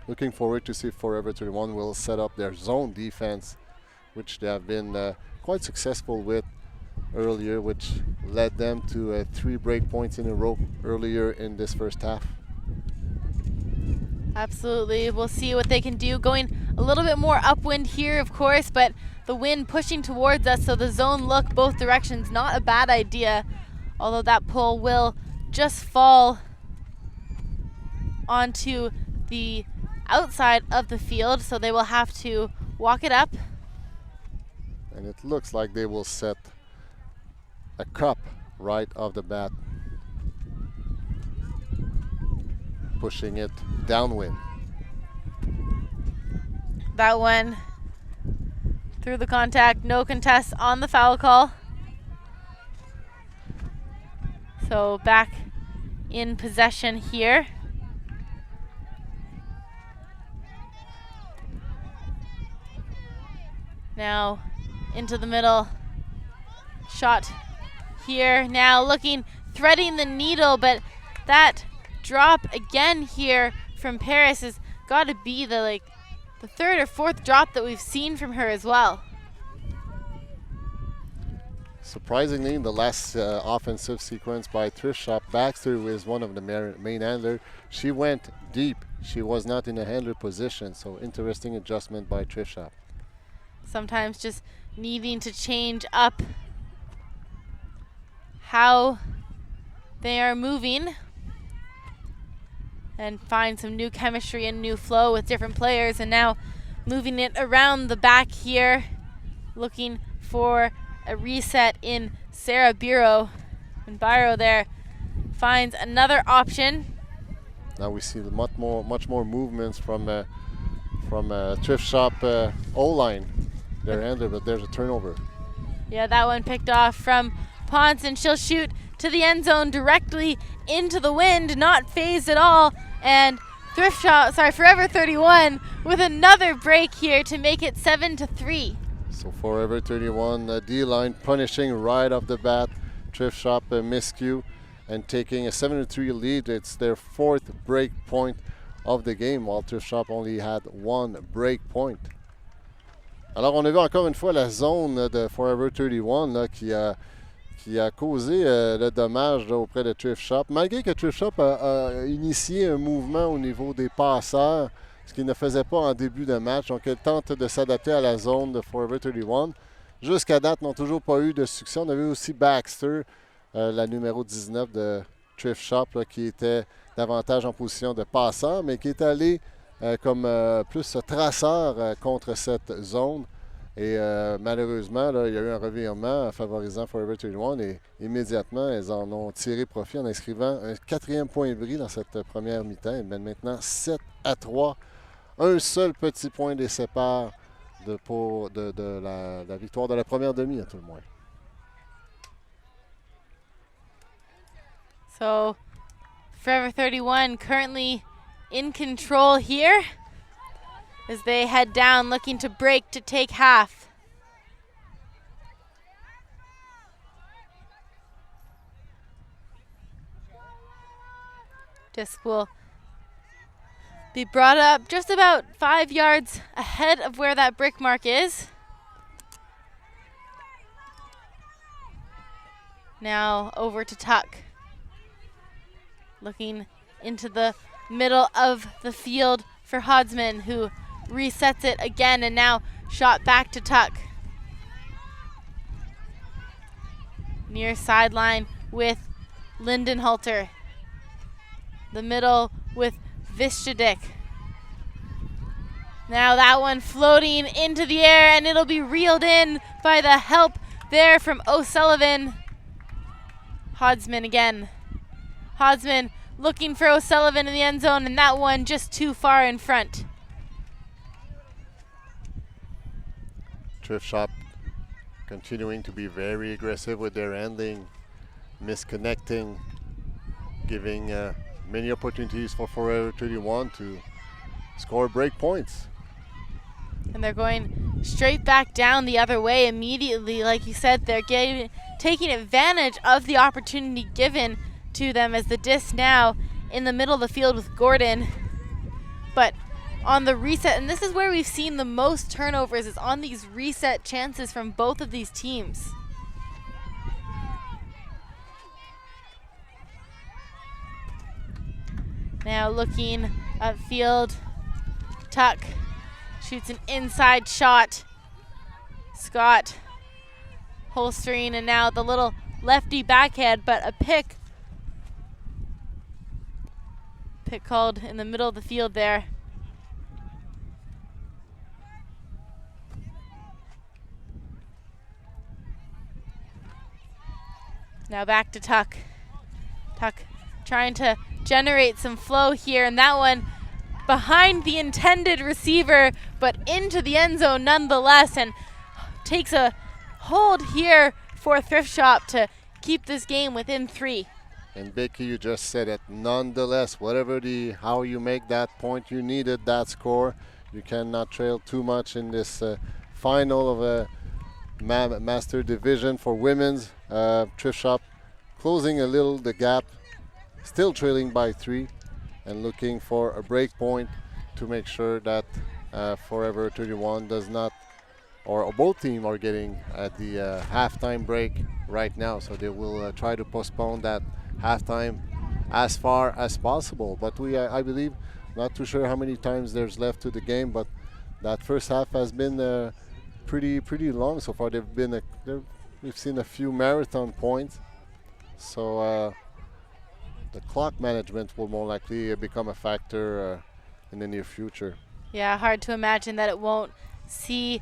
Looking forward to see if Forever 31 will set up their zone defense, which they have been quite successful with earlier, which led them to 3 break points in a row earlier in this first half. Absolutely. We'll see what they can do. Going a little bit more upwind here, of course, but the wind pushing towards us, so the zone look both directions, not a bad idea. Although that pull will just fall onto the outside of the field, so they will have to walk it up. And it looks like they will set a cup right off the bat, pushing it downwind. That one through the contact, no contest on the foul call. So back in possession here. Now into the middle. Shot here. Now looking, threading the needle, but that drop again here from Paris has got to be the third or fourth drop that we've seen from her as well. Surprisingly, in the last offensive sequence by Thrift Shop, Baxter is one of the main handlers. She went deep. She was not in a handler position, so interesting adjustment by Thrift Shop. Sometimes just needing to change up how they are moving and find some new chemistry and new flow with different players. And now moving it around the back here, looking for a reset in Sarah Biro. And Biro there finds another option. Now we see much more movements from Thrift Shop O-line. Their handler, but there's a turnover. Yeah, that one picked off from Ponce, and she'll shoot to the end zone directly into the wind, not phased at all. And Forever 31 with another break here to make it 7-3. So Forever 31 D-line punishing right off the bat. Thrift Shop miscue and taking a 7-3 lead. It's their 4th break point of the game, while Thrift Shop only had 1 break point. Alors on a vu encore une fois la zone de Forever 31 là, qui a causé le dommage là, auprès de Thrift Shop. Malgré que Thrift Shop a initié un mouvement au niveau des passeurs, ce qu'il ne faisait pas en début de match. Donc elle tente de s'adapter à la zone de Forever 31. Jusqu'à date, n'ont toujours pas eu de succès. On a vu aussi Baxter, la numéro 19 de Thrift Shop, là, qui était davantage en position de passeur, mais qui est allé comme plus traceur contre cette zone. Et malheureusement, là, il y a eu un revirement favorisant Forever 31 et immédiatement, elles en ont tiré profit en inscrivant un 4e point bris dans cette première mi-temps. Elles mènent maintenant 7-3. Un seul petit point les sépare de la victoire de la première demi, à tout le moins. So, Forever 31 currently in control here as they head down looking to break to take half. Disc will be brought up just about 5 yards ahead of where that brick mark is. Now over to Tuck. Looking into the middle of the field for Hodsman, who resets it again, and now shot back to Tuck. Near sideline with Lindenhalter. The middle with Vistadic. Now that one floating into the air, and it'll be reeled in by the help there from O'Sullivan. Hodsman again. Hodsman looking for O'Sullivan in the end zone, and that one just too far in front. Thrift Shop continuing to be very aggressive with their handling, misconnecting, giving many opportunities for Forever 31 to score break points. And they're going straight back down the other way immediately. Like you said, they're taking advantage of the opportunity given to them as the disc now in the middle of the field with Gordon. But on the reset, and this is where we've seen the most turnovers, is on these reset chances from both of these teams. Now looking upfield, Tuck shoots an inside shot. Scott holstering, and now the little lefty backhand, but a pick called in the middle of the field there. Now back to Tuck. Tuck trying to generate some flow here, and that one behind the intended receiver, but into the end zone nonetheless, and takes a hold here for Thrift Shop to keep this game within 3. And Becky, you just said it. Nonetheless, how you make that point, you needed that score. You cannot trail too much in this final of a Master Division for women's. Thrift Shop closing a little the gap, still trailing by 3, and looking for a break point to make sure that Forever 31 does not, or both teams are getting at the halftime break right now. So they will try to postpone that halftime as far as possible. But I believe, not too sure how many times there's left to the game, but that first half has been pretty long so far. We've seen a few marathon points. So the clock management will more likely become a factor in the near future. Yeah, hard to imagine that it won't see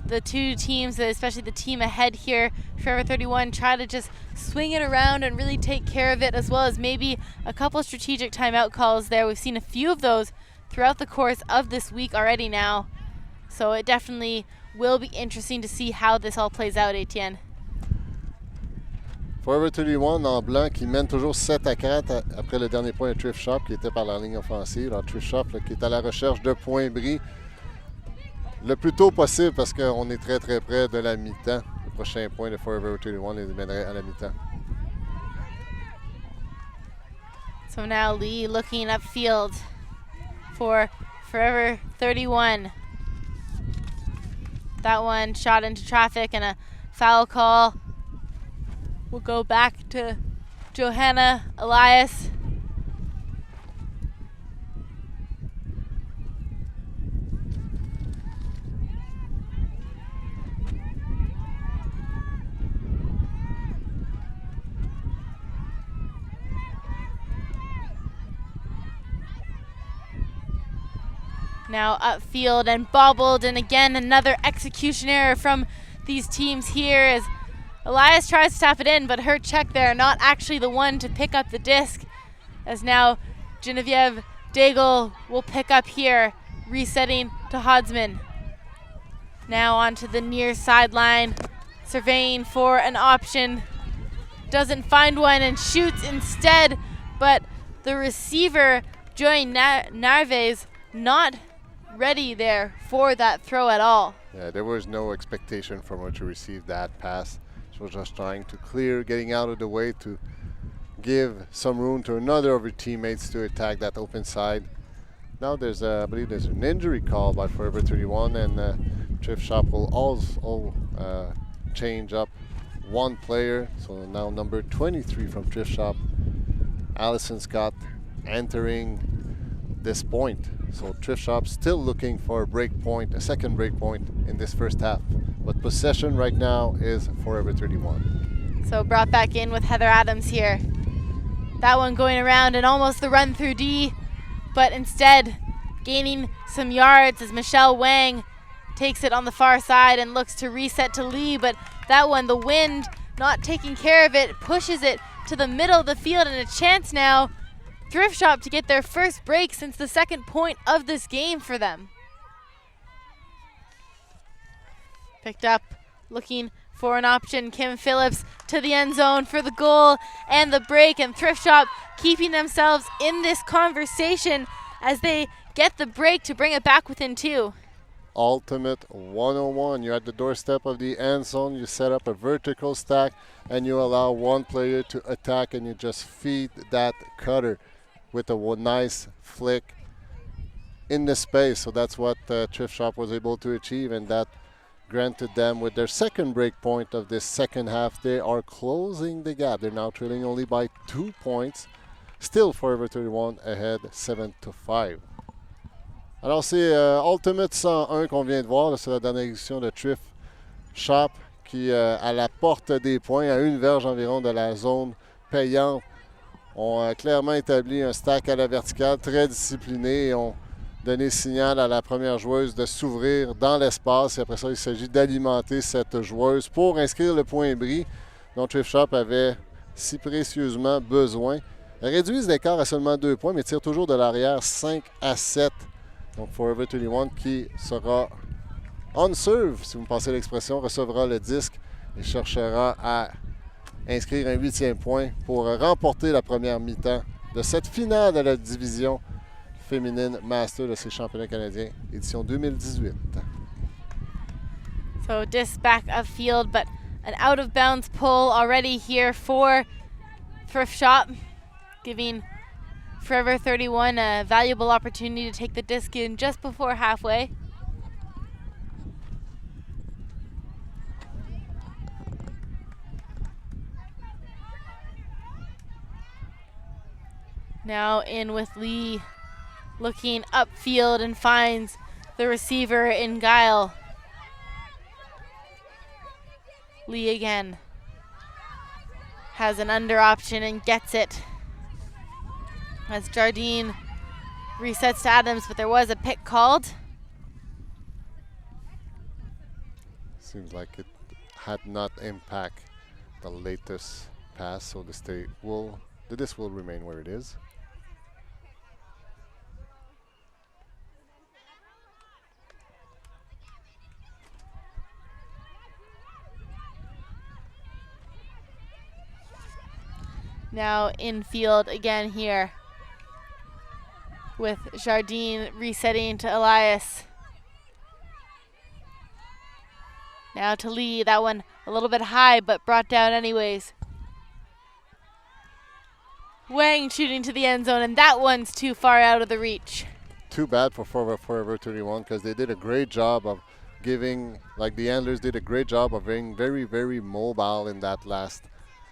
the two teams, especially the team ahead here, Forever 31, try to just swing it around and really take care of it, as well as maybe a couple strategic timeout calls there. We've seen a few of those throughout the course of this week already now. So it definitely will be interesting to see how this all plays out, Etienne. Forever 31 en blanc qui mène toujours 7-4 après le dernier point de Thrift Shop qui était par la ligne offensive. Alors Thrift Shop là, qui est à la recherche de points bris le plus tôt possible parce qu'on est très près de la mi-temps. Le prochain point de Forever 31 les mènerait à la mi-temps. So now Lee looking upfield for Forever 31. That one shot into traffic and a foul call. We'll go back to Johanna Elias. Now upfield and bobbled, and again another execution error from these teams here as Elias tries to tap it in, but her check there, not actually the one to pick up the disc, as now Genevieve Daigle will pick up here, resetting to Hodsman. Now onto the near sideline, surveying for an option, doesn't find one and shoots instead, but the receiver, Joy Narvaez, not ready there for that throw at all. Yeah, there was no expectation from her to receive that pass. She was just trying to clear, getting out of the way to give some room to another of her teammates to attack that open side. Now I believe there's an injury call by Forever 31, and Thrift Shop will also change up one player. So now number 23 from Thrift Shop, Allison Scott, entering this point. So Thrift Shop still looking for a break point, a second break point in this first half. But possession right now is Forever 31. So brought back in with Heather Adams here. That one going around and almost the run through D, but instead gaining some yards as Michelle Wang takes it on the far side and looks to reset to Lee, but that one, the wind not taking care of it, pushes it to the middle of the field, and a chance now, Thrift Shop to get their first break since the second point of this game for them. Picked up, looking for an option, Kim Phillips to the end zone for the goal and the break, and Thrift Shop keeping themselves in this conversation as they get the break to bring it back within 2. Ultimate 101. You're at the doorstep of the end zone. You set up a vertical stack and you allow one player to attack, and you just feed that cutter with a nice flick in the space. So that's what Thrift Shop was able to achieve, and that granted them with their second break point of this second half. They are closing the gap. They're now trailing only by 2 points. Still Forever 31 ahead 7-5. Alors c'est Ultimate 101 qu'on vient de voir. C'est la dernière édition de Thrift Shop qui, à la porte des points, à une verge environ de la zone payante, ont clairement établi un stack à la verticale, très discipliné, et ont donné signal à la première joueuse de s'ouvrir dans l'espace. Et après ça, il s'agit d'alimenter cette joueuse pour inscrire le point bris dont Thrift Shop avait si précieusement besoin. Ils réduisent l'écart à seulement 2 points, mais tirent toujours de l'arrière 5-7. Donc Forever 31 qui sera on serve, si vous me passez l'expression, recevra le disque et cherchera à inscrire un 8e point pour remporter la première mi-temps de cette finale de la division féminine Master de ces championnats canadiens, édition 2018. So disc back of field, but an out of bounds pull already here for Thrift Shop, giving Forever 31 a valuable opportunity to take the disc in just before halfway. Now in with Lee, looking upfield and finds the receiver in Guile. Lee again has an under option and gets it. As Jardine resets to Adams, but there was a pick called. Seems like it had not impact the latest pass, so the disc will remain where it is. Now infield again here with Jardine resetting to Elias. Now to Lee, that one a little bit high but brought down anyways. Wang shooting to the end zone, and that one's too far out of the reach. Too bad for Forever 31 because they did a great job of giving, like the handlers did a great job of being very, very mobile in that last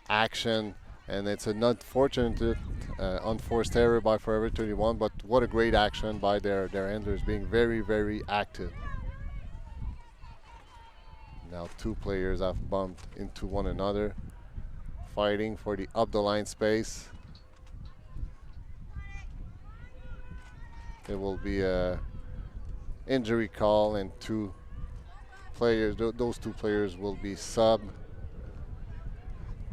action. And it's an unfortunate unforced error by Forever 31, but what a great action by their handlers, being very, very active. Now 2 players have bumped into one another, fighting for the up the line space. There will be a injury call, and 2 players, those 2 players will be subbed.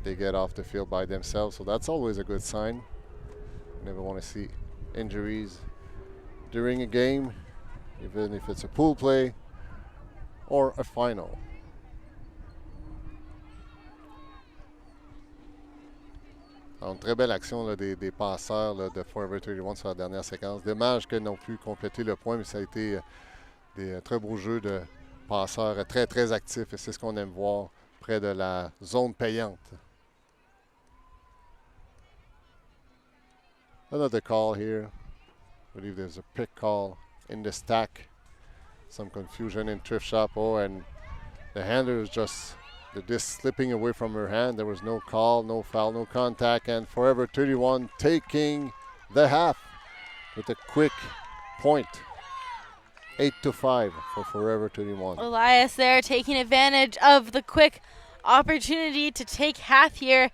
They get off the field by themselves, so that's always a good sign. You never want to see injuries during a game, even if it's a pool play or a final. Alors, une très belle action là, des passeurs là, de Forever 31 sur la dernière séquence. Dommage qu'ils n'ont pu compléter le point, mais ça a été des très beaux jeux de passeurs très, très actifs, et c'est ce qu'on aime voir près de la zone payante. Another call here. I believe there's a pick call in the stack. Some confusion in Thrift Shop. Oh, and the handlers just the disc slipping away from her hand. There was no call, no foul, no contact, and Forever 31 taking the half with a quick point. 8-5 for Forever 31. Elias there taking advantage of the quick opportunity to take half here.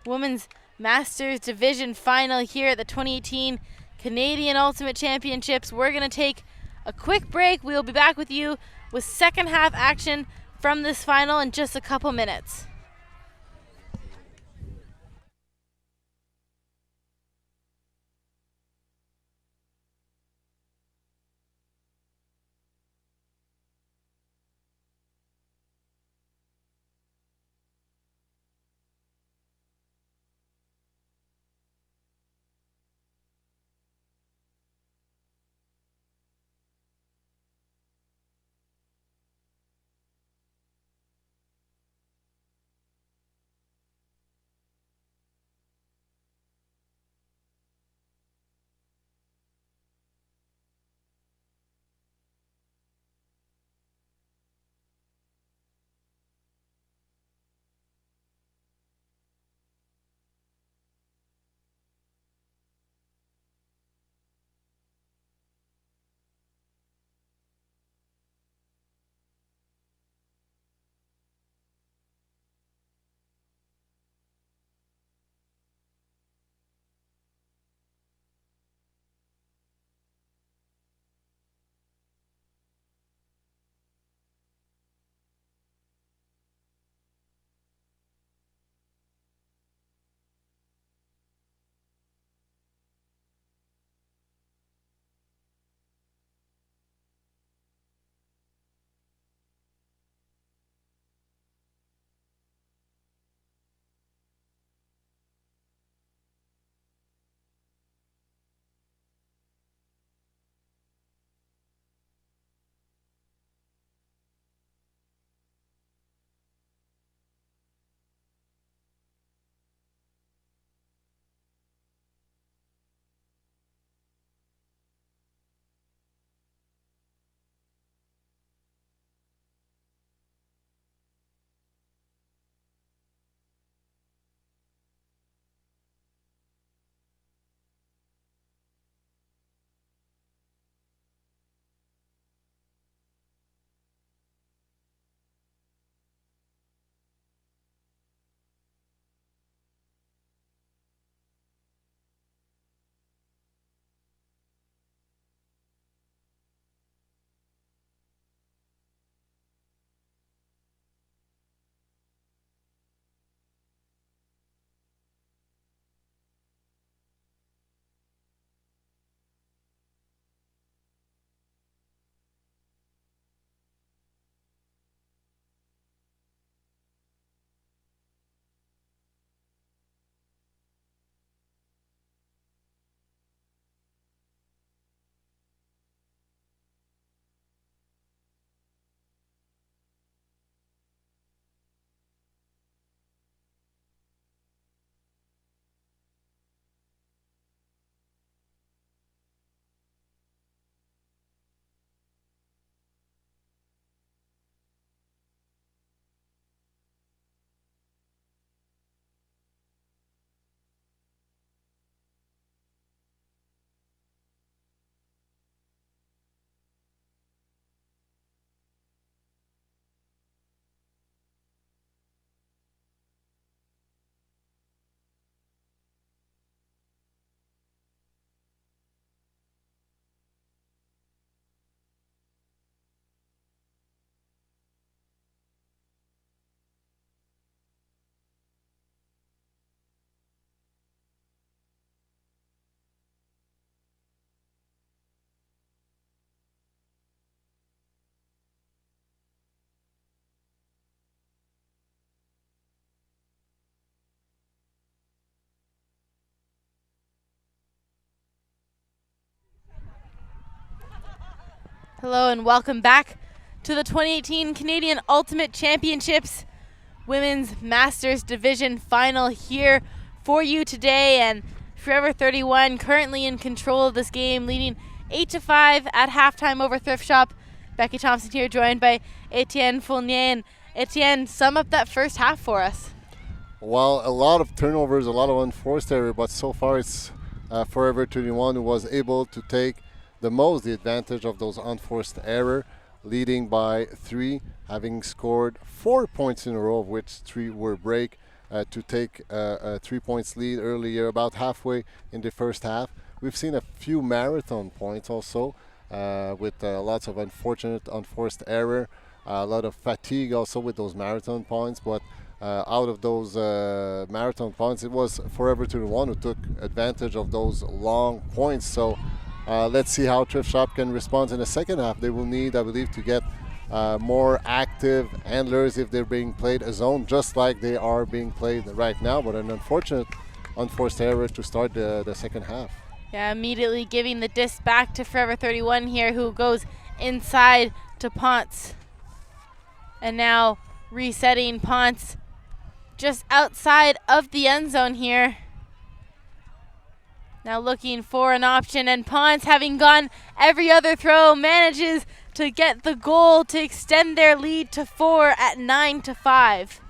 Women's Masters Division final here at the 2018 Canadian Ultimate Championships. We're going to take a quick break. We'll be back with you with second half action from this final in just a couple minutes. Hello and welcome back to the 2018 Canadian Ultimate Championships Women's Masters Division Final here for you today. And Forever 31 currently in control of this game, leading 8-5 at halftime over Thrift Shop. Becky Thompson here, joined by Etienne Fournier Etienne, sum up that first half for us. Well, a lot of turnovers, a lot of unforced error, but so far it's Forever 21 who was able to take the advantage of those unforced error, leading by 3, having scored 4 points in a row, of which 3 were break, to take a 3 points lead earlier, about halfway in the first half. We've seen a few marathon points also, with lots of unfortunate unforced error, a lot of fatigue also with those marathon points, but out of those marathon points, it was Forever 21 who took advantage of those long points. So let's see how Thrift Shop can respond in the second half. They will need, I believe, to get more active handlers if they're being played a zone, just like they are being played right now. But an unfortunate unforced error to start the second half. Yeah, immediately giving the disc back to Forever 31 here, who goes inside to Ponce. And now resetting Ponce just outside of the end zone here. Now looking for an option, and Ponce, having gone every other throw, manages to get the goal to extend their lead to 4 at 9-5.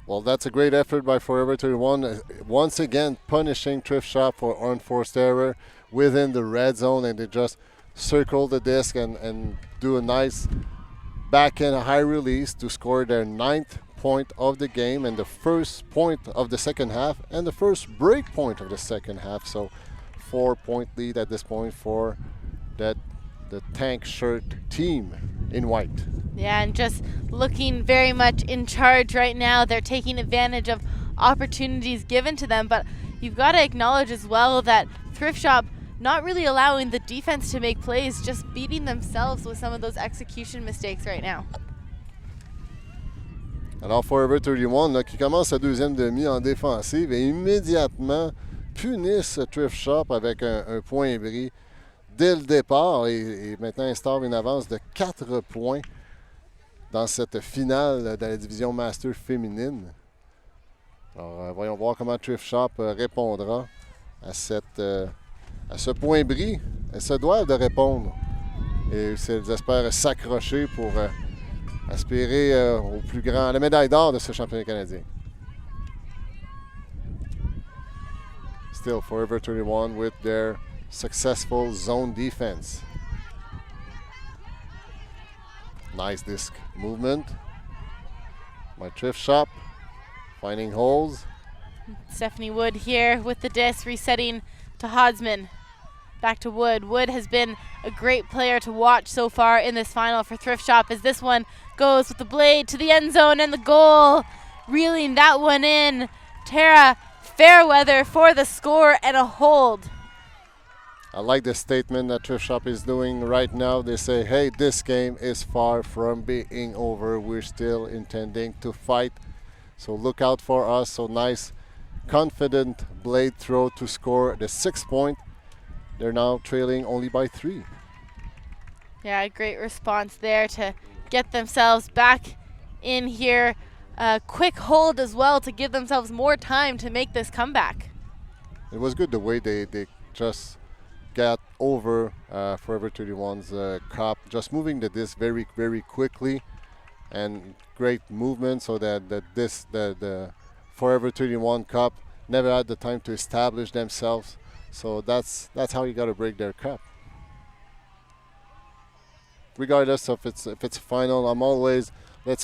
Well, that's a great effort by Forever 31. Once again, punishing Thrift Shop for unforced error within the red zone, and they just circle the disc and do a nice back-end high release to score their 9th point of the game and the first point of the second half and the first break point of the second half. So 4-point lead at this point for the tank shirt team in white. Yeah, and just looking very much in charge right now. They're taking advantage of opportunities given to them, but you've got to acknowledge as well that Thrift Shop not really allowing the defense to make plays, just beating themselves with some of those execution mistakes right now. Alors Forever 31 là, qui commence sa deuxième demi en défensive et immédiatement punissent Thrift Shop avec un point bris dès le départ et maintenant instaure une avance de 4 points dans cette finale de la division Master féminine. Alors voyons voir comment Thrift Shop répondra à ce point bris. Elles se doivent de répondre et elles espèrent s'accrocher pour aspirer au plus grand, à la médaille d'or de ce championnat canadien. Still Forever 31 with their successful zone defense. Nice disc movement by Thrift Shop, finding holes. Stephanie Wood here with the disc, resetting to Hodsman. Back to Wood. Wood has been a great player to watch so far in this final for Thrift Shop, as this one goes with the blade to the end zone and the goal. Reeling that one in. Tara Fairweather for the score and a hold. I like the statement that Thrift Shop is doing right now. They say, hey, this game is far from being over. We're still intending to fight. So look out for us. So nice, confident blade throw to score the 6th point. They're now trailing only by 3. Yeah, great response there to get themselves back in here. A quick hold as well to give themselves more time to make this comeback. It was good the way they just got over Forever 31's cup, just moving the disc very, very quickly, and great movement so that the Forever 31 cup never had the time to establish themselves. So that's how you got to break their cup. Regardless of if it's final, I'm always, I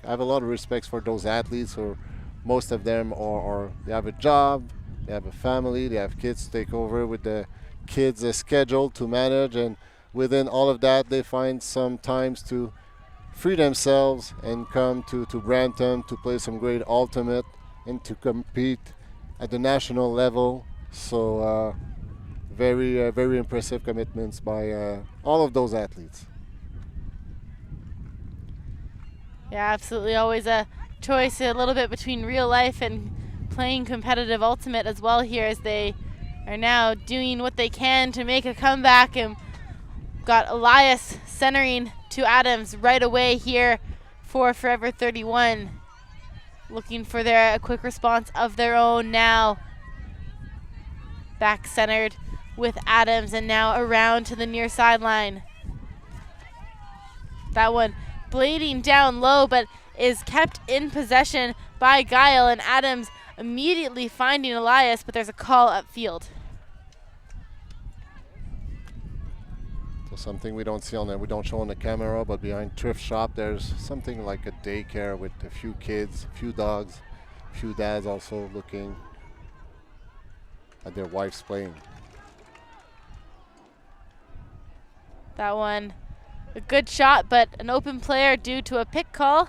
have a lot of respect for those athletes, or most of them are they have a job, they have a family, they have kids to take over with the kids' schedule to manage, and within all of that they find some times to free themselves and come to Brampton to play some great ultimate and to compete at the national level. So very impressive commitments by all of those athletes. Yeah, absolutely. Always a choice a little bit between real life and playing competitive ultimate as well here, as they are now doing what they can to make a comeback. And got Elias centering to Adams right away here for Forever 31. Looking for a quick response of their own now. Back centered with Adams, and now around to the near sideline. That one blading down low, but is kept in possession by Guile, and Adams immediately finding Elias, but there's a call upfield. So something we don't see we don't show on the camera, but behind Thrift Shop there's something like a daycare with a few kids, a few dogs, a few dads also looking at their wives playing. That one, a good shot, but an open player due to a pick call.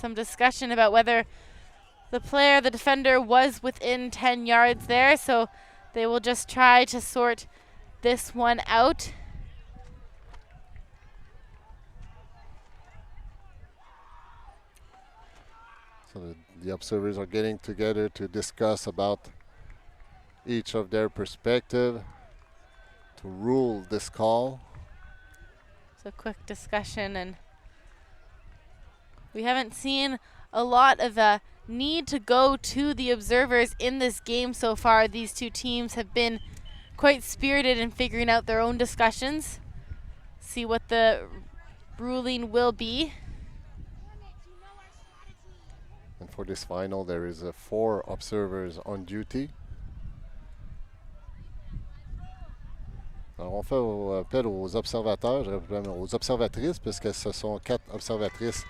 Some discussion about whether the defender, was within 10 yards there, so they will just try to sort this one out. So the observers are getting together to discuss about each of their perspective to rule this call. So quick discussion, and we haven't seen a lot of a need to go to the observers in this game so far. These two teams have been quite spirited in figuring out their own discussions. See what the ruling will be. And for this final, there is 4 observers on duty. Alors on fait appel aux observateurs, aux observatrices, puisque ce sont 4 observatrices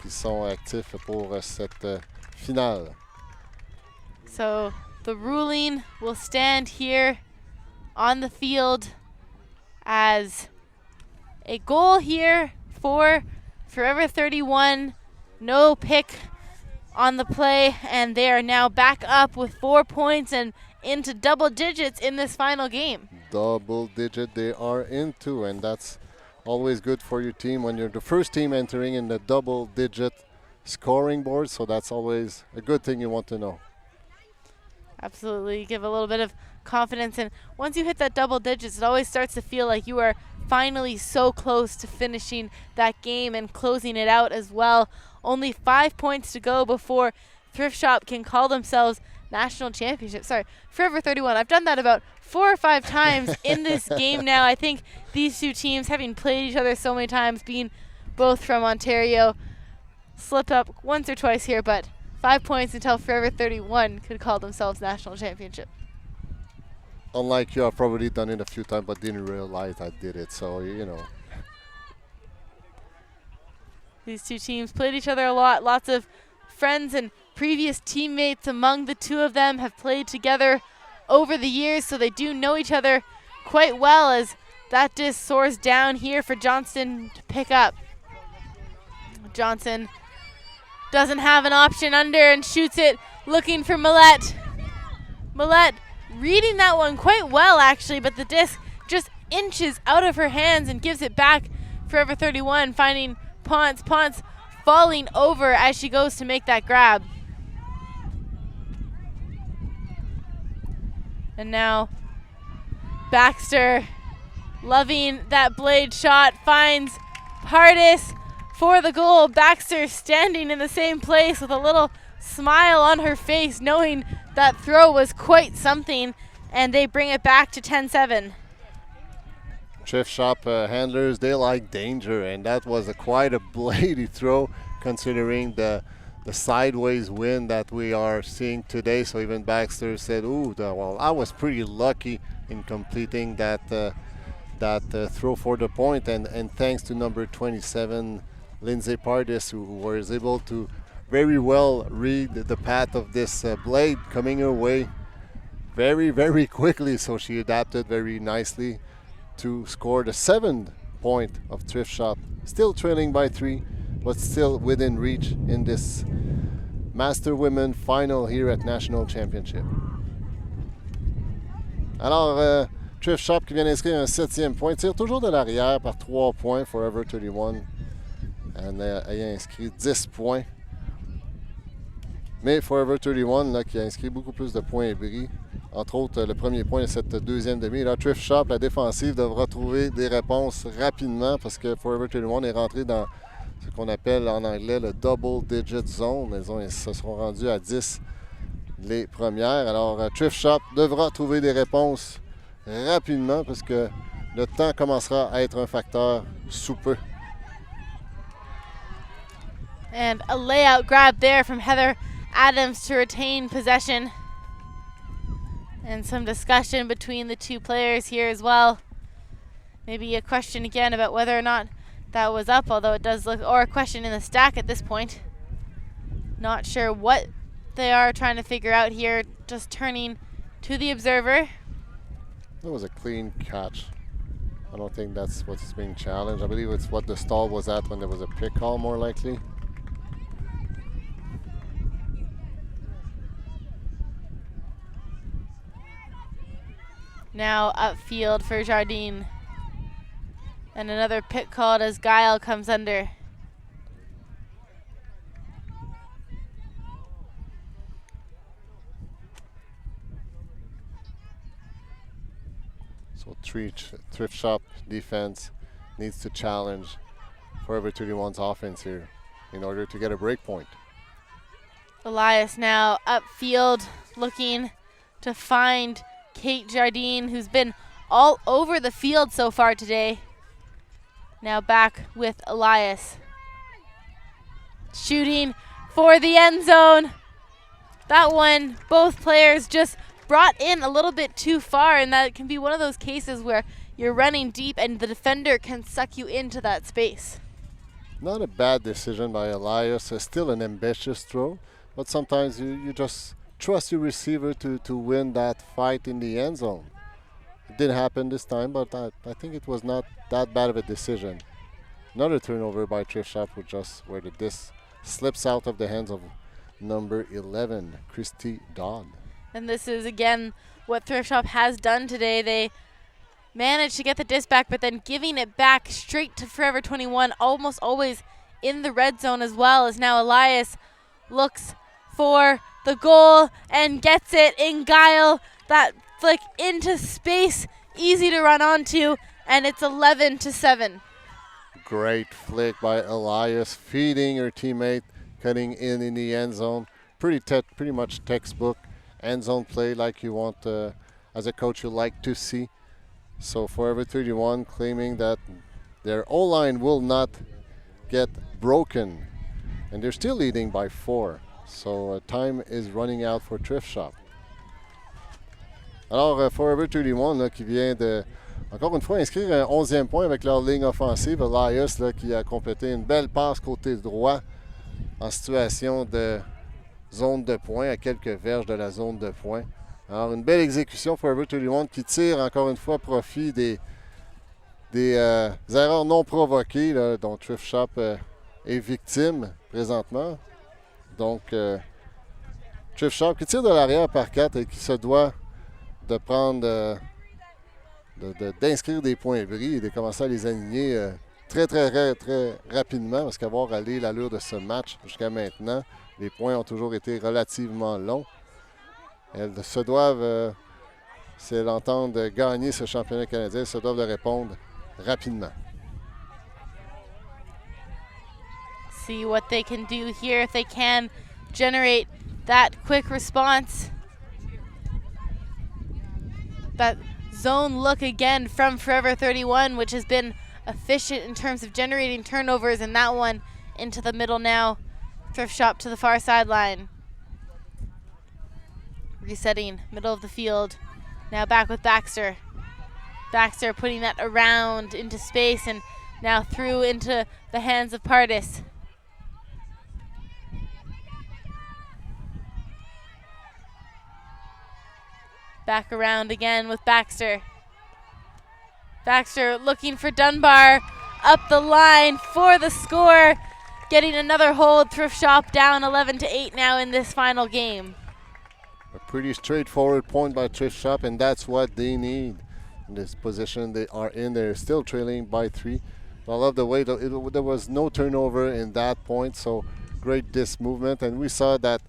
qui sont actifs pour cette finale. So the ruling will stand here on the field as a goal here for Forever 31. No pick on the play, and they are now back up with 4 points and into double digits in this final game. Double digit they are into, and that's always good for your team when you're the first team entering in the double digit scoring board, so that's always a good thing you want to know. Absolutely, give a little bit of confidence, and once you hit that double digits, it always starts to feel like you are finally so close to finishing that game and closing it out as well. Only 5 points to go before Thrift Shop can call themselves national championship. Sorry, Forever 31. I've done that about 4 or 5 times in this game now. I think these two teams, having played each other so many times, being both from Ontario, slipped up once or twice here, but 5 points until Forever 31 could call themselves national championship. Unlike you, I've probably done it a few times, but didn't realize I did it, so you know. These two teams played each other a lot. Lots of friends and previous teammates among the two of them have played together over the years, so they do know each other quite well, as that disc soars down here for Johnston to pick up. Johnson doesn't have an option under and shoots it, looking for Millette. Millette reading that one quite well, actually, but the disc just inches out of her hands and gives it back. Forever 31 finding Ponce. Ponce falling over as she goes to make that grab. And now Baxter, loving that blade shot, finds Pardis for the goal. Baxter standing in the same place with a little smile on her face, knowing that throw was quite something, and they bring it back to 10-7. Thrift Shop handlers, they like danger, and that was quite a bladey throw considering the sideways wind that we are seeing today. So even Baxter said, ooh, well, I was pretty lucky in completing that throw for the point, and thanks to number 27, Lindsay Pardis, who was able to very well read the path of this blade coming her way very, very quickly. So she adapted very nicely to score the 7th point of Thrift Shop. Still trailing by 3, but still within reach in this Master Women final here at National Championship. Alors, Thrift Shop qui vient d'inscrire un 7e point, tire toujours de l'arrière par 3 points, Forever 31, ayant inscrit 10 points. Mais Forever 31 là, qui a inscrit beaucoup plus de points et bris. Entre autres, le premier point de cette deuxième demi. Là, Thrift Shop, la défensive, devra trouver des réponses rapidement parce que Forever 31 est rentré dans ce qu'on appelle en anglais le double digit zone. Ils se seront rendus à 10 les premières. Alors, Thrift Shop devra trouver des réponses rapidement parce que le temps commencera à être un facteur sous peu. And a layout grab there from Heather Adams to retain possession. And some discussion between the two players here as well. Maybe a question again about whether or not that was up, although it does look, or a question in the stack at this point. Not sure what they are trying to figure out here. Just turning to the observer. That was a clean catch. I don't think that's what's being challenged. I believe it's what the stall was at when there was a pick call, more likely. Now upfield for Jardine. And another pick called as Guile comes under. So Thrift Shop defense needs to challenge Forever 31's offense here in order to get a break point. Elias now upfield looking to find Kate Jardine, who's been all over the field so far today. Now back with Elias. Shooting for the end zone. That one, both players just brought in a little bit too far, and that can be one of those cases where you're running deep and the defender can suck you into that space. Not a bad decision by Elias. Still an ambitious throw, but sometimes you just trust your receiver to win that fight in the end zone. It didn't happen this time, but I think it was not that bad of a decision. Another turnover by Thrift Shop, with just where the disc slips out of the hands of number 11, Christy Dodd. And this is, again, what Thrift Shop has done today. They managed to get the disc back, but then giving it back straight to Forever 21, almost always in the red zone as well, as now Elias looks for the goal and gets it in Guile. That flick into space, easy to run onto, and it's 11-7. Great flick by Elias, feeding her teammate, cutting in the end zone. Pretty much textbook end zone play like you want, as a coach, you like to see. So Forever 31 claiming that their O-line will not get broken, and they're still leading by 4. So time is running out for Thrift Shop. Alors, Forever 31 là, qui vient de, encore une fois, inscrire un 11e point avec leur ligne offensive. Elias là, qui a complété une belle passe côté droit en situation de zone de points, à quelques verges de la zone de points. Alors, une belle exécution Forever 31 qui tire encore une fois profit des erreurs non provoquées là, dont Thrift Shop est victime présentement. Donc, Thrift Shop qui tire de l'arrière par 4 et qui se doit de prendre, d'inscrire des points bris et de commencer à les aligner très rapidement, parce qu'avoir allé l'allure de ce match jusqu'à maintenant, les points ont toujours été relativement longs. Elles se doivent, si elles entendent gagner ce championnat canadien, elles se doivent de répondre rapidement. See what they can do here, if they can generate that quick response. That zone look again from Forever 31, which has been efficient in terms of generating turnovers, and that one into the middle now. Thrift Shop to the far sideline. Resetting, middle of the field. Now back with Baxter. Baxter putting that around into space and now through into the hands of Pardis. Back around again with Baxter. Baxter looking for Dunbar up the line for the score. Getting another hold. Thrift Shop down 11-8 now in this final game. A pretty straightforward point by Thrift Shop, and that's what they need in this position they are in. They're still trailing by 3. I love the way there was no turnover in that point, so great disc movement, and we saw that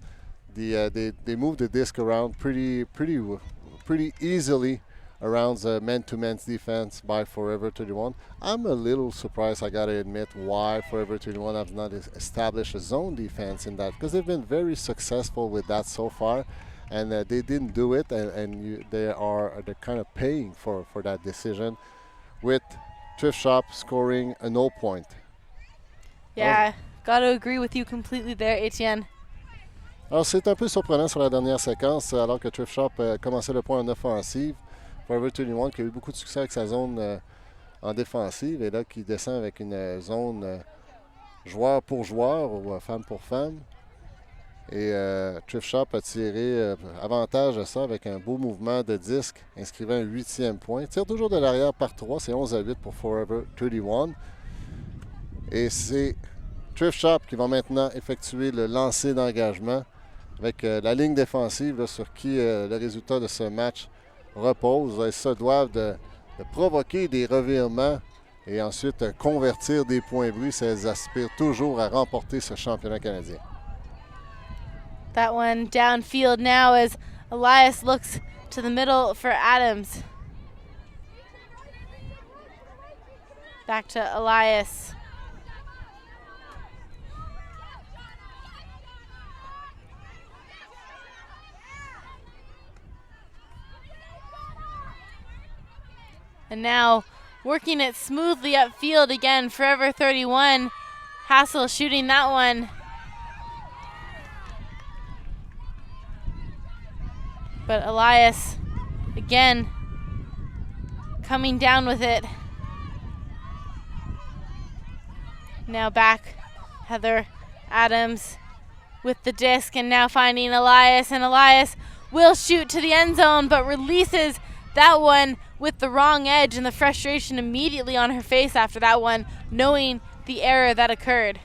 they moved the disc around pretty easily around the man-to-man defense by Forever 31. I'm a little surprised, I gotta admit, why Forever 31 have not established a zone defense in that, because they've been very successful with that so far. and they didn't do it, and they're kind of paying for that decision, with Thrift Shop scoring a no point. Yeah, got to agree with you completely there, Etienne. Alors, c'est un peu surprenant sur la dernière séquence, alors que Thrift Shop commençait le point en offensive. Forever 21 qui a eu beaucoup de succès avec sa zone en défensive, et là qui descend avec une zone joueur pour joueur ou femme pour femme. Et Thrift Shop a tiré avantage à ça avec un beau mouvement de disque, inscrivant un 8e point. Tire toujours de l'arrière par 3, c'est 11-8 pour Forever 31. Et c'est Thrift Shop qui va maintenant effectuer le lancer d'engagement avec la ligne défensive là, sur qui le résultat de ce match repose. Ils se doivent de provoquer des revirements et ensuite convertir des points bruts si elles aspirent toujours à remporter ce championnat canadien. That one downfield now as Elias looks to the middle for Adams. Back to Elias. And now working it smoothly upfield again, Forever 31. Hassel shooting that one. But Elias, again, coming down with it. Now back, Heather Adams with the disc, and now finding Elias, and Elias will shoot to the end zone, but releases that one with the wrong edge, and the frustration immediately on her face after that one, knowing the error that occurred.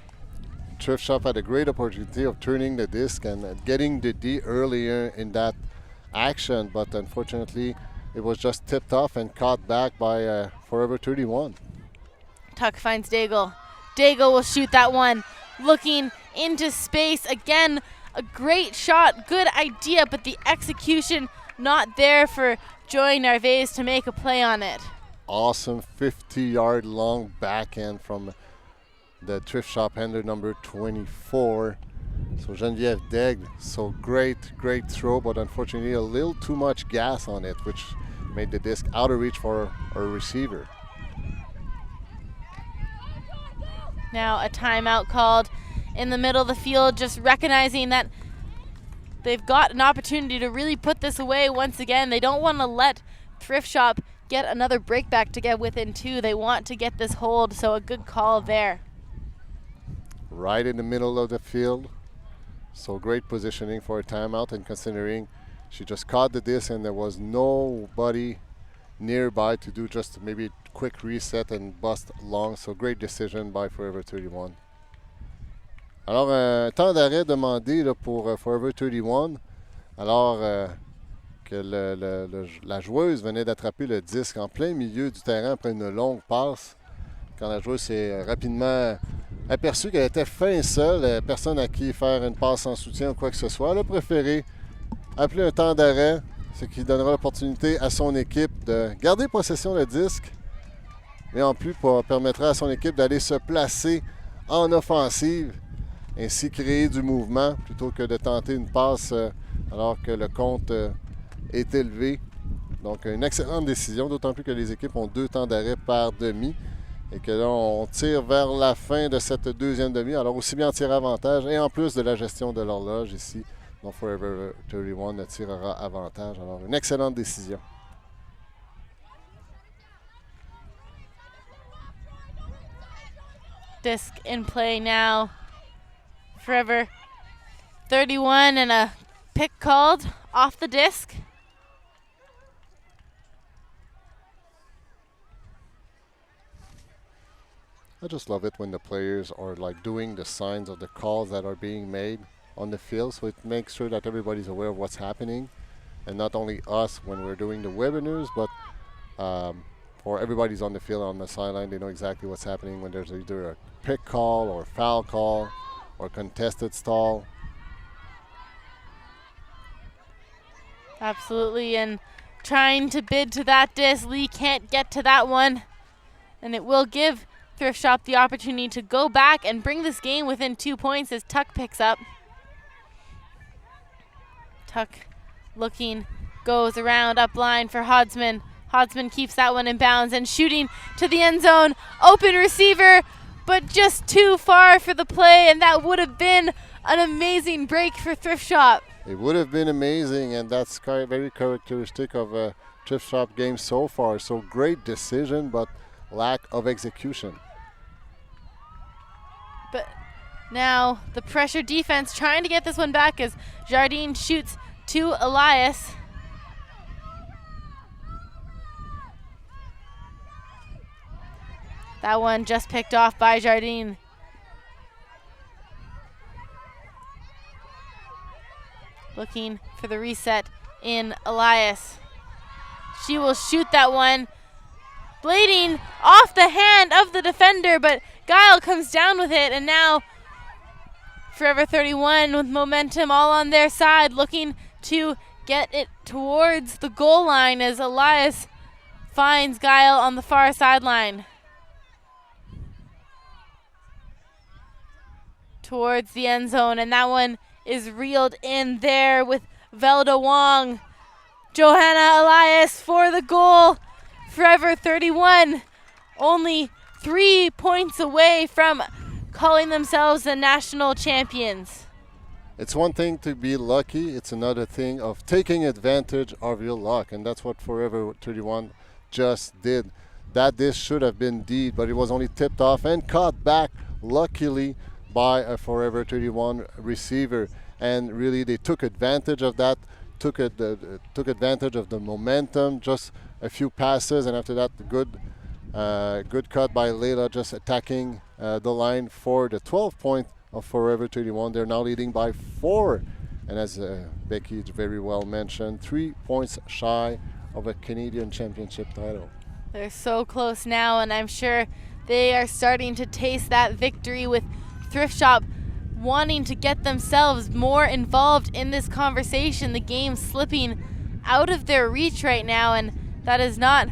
Thrift Shop had a great opportunity of turning the disc and getting the D earlier in that action, but unfortunately it was just tipped off and caught back by Forever 31. Tuck finds Daigle. Daigle will shoot that one, looking into space. Again, a great shot, good idea, but the execution not there for Joy Narvaez to make a play on it. Awesome 50-yard long backhand from the Thrift Shop handler number 24. So Geneviève Daigle, so great throw, but unfortunately a little too much gas on it, which made the disc out of reach for a receiver. Now a timeout called in the middle of the field, just recognizing that they've got an opportunity to really put this away once again. They don't want to let Thrift Shop get another breakback to get within 2. They want to get this hold, so a good call there. Right in the middle of the field. So great positioning for a timeout, and considering she just caught the disc and there was nobody nearby to do just maybe a quick reset and bust long. So great decision by Forever 31. Alors, un temps d'arrêt demandé là, pour Forever 31, alors que la joueuse venait d'attraper le disque en plein milieu du terrain après une longue passe. Quand la joueuse s'est rapidement aperçue qu'elle était fin seule, personne à qui faire une passe en soutien ou quoi que ce soit, elle a préféré appeler un temps d'arrêt, ce qui donnera l'opportunité à son équipe de garder possession du disque, mais en plus permettra à son équipe d'aller se placer en offensive, ainsi créer du mouvement plutôt que de tenter une passe alors que le compte est élevé. Donc une excellente décision, d'autant plus que les équipes ont 2 temps d'arrêt par demi et que là on tire vers la fin de cette deuxième demi. Alors aussi bien en tirer avantage et en plus de la gestion de l'horloge ici, donc Forever 31 tirera avantage. Alors une excellente décision. Disc in play now. Forever 31 and a pick called off the disc. I just love it when the players are like doing the signs of the calls that are being made on the field, so it makes sure that everybody's aware of what's happening, and not only us when we're doing the webinars, but for everybody's on the field, on the sideline, they know exactly what's happening when there's either a pick call or foul call or contested stall. Absolutely, and trying to bid to that disc. Lee can't get to that one, and it will give Thrift Shop the opportunity to go back and bring this game within 2 points as Tuck picks up. Tuck looking, goes around up line for Hodsman. Hodsman keeps that one in bounds and shooting to the end zone. Open receiver, but just too far for the play, and that would have been an amazing break for Thrift Shop. It would have been amazing, and that's very characteristic of a Thrift Shop game so far. So great decision, but lack of execution. But now the pressure defense trying to get this one back as Jardine shoots to Elias. That one just picked off by Jardine. Looking for the reset in Elias. She will shoot that one. Blading off the hand of the defender, but Guile comes down with it, and now Forever 31 with momentum all on their side, looking to get it towards the goal line as Elias finds Guile on the far sideline. Towards the end zone, and that one is reeled in there with Velda Wong. Johanna Elias for the goal. Forever 31, only 3 points away from calling themselves the national champions. It's one thing to be lucky, it's another thing of taking advantage of your luck, and that's what Forever 31 just did. That dish should have been deed, but it was only tipped off and caught back, luckily, by a Forever 31 receiver, and really they took advantage of that, took advantage of the momentum, just a few passes, and after that good cut by Layla, just attacking the line for the 12 point of Forever 31. They're now leading by 4, and as Becky very well mentioned, 3 points shy of a Canadian championship title. They're so close now, and I'm sure they are starting to taste that victory, with Thrift Shop wanting to get themselves more involved in this conversation. The game slipping out of their reach right now, and that is not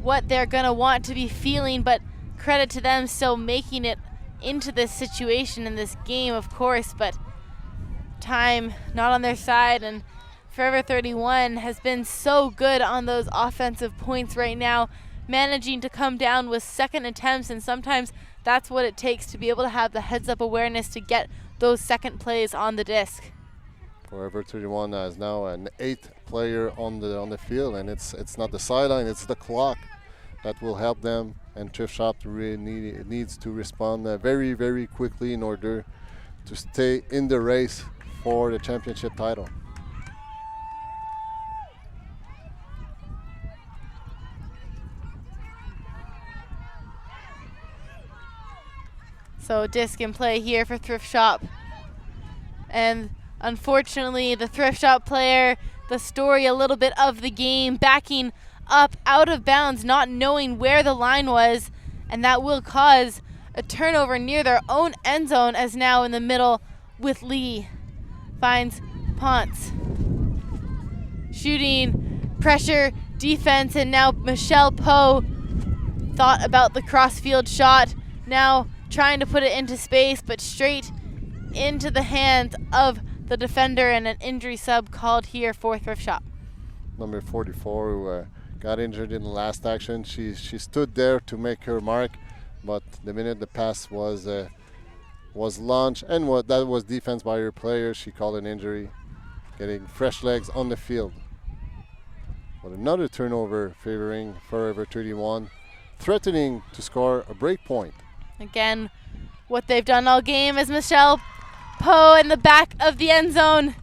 what they're going to want to be feeling, but credit to them still making it into this situation in this game, of course, but time not on their side, and Forever 31 has been so good on those offensive points right now, managing to come down with second attempts, and sometimes that's what it takes to be able to have the heads-up awareness to get those second plays on the disc. Forever 31 has now an 8th player on the field, and it's not the sideline, it's the clock that will help them, and Thrift Shop really needs to respond very, very quickly in order to stay in the race for the championship title. So disc in play here for Thrift Shop. And unfortunately, the Thrift Shop player, the story a little bit of the game, backing up out of bounds, not knowing where the line was, and that will cause a turnover near their own end zone, as now in the middle with Lee. Finds Ponce. Shooting, pressure, defense, and now Michelle Poe thought about the crossfield shot, now trying to put it into space, but straight into the hands of the defender, and an injury sub called here for Thrift Shop. Number 44, who got injured in the last action. She stood there to make her mark, but the minute the pass was launched, and that was defense by her player, she called an injury, getting fresh legs on the field. But another turnover favoring Forever 31, threatening to score a break point. Again, what they've done all game is Michelle Poe in the back of the end zone.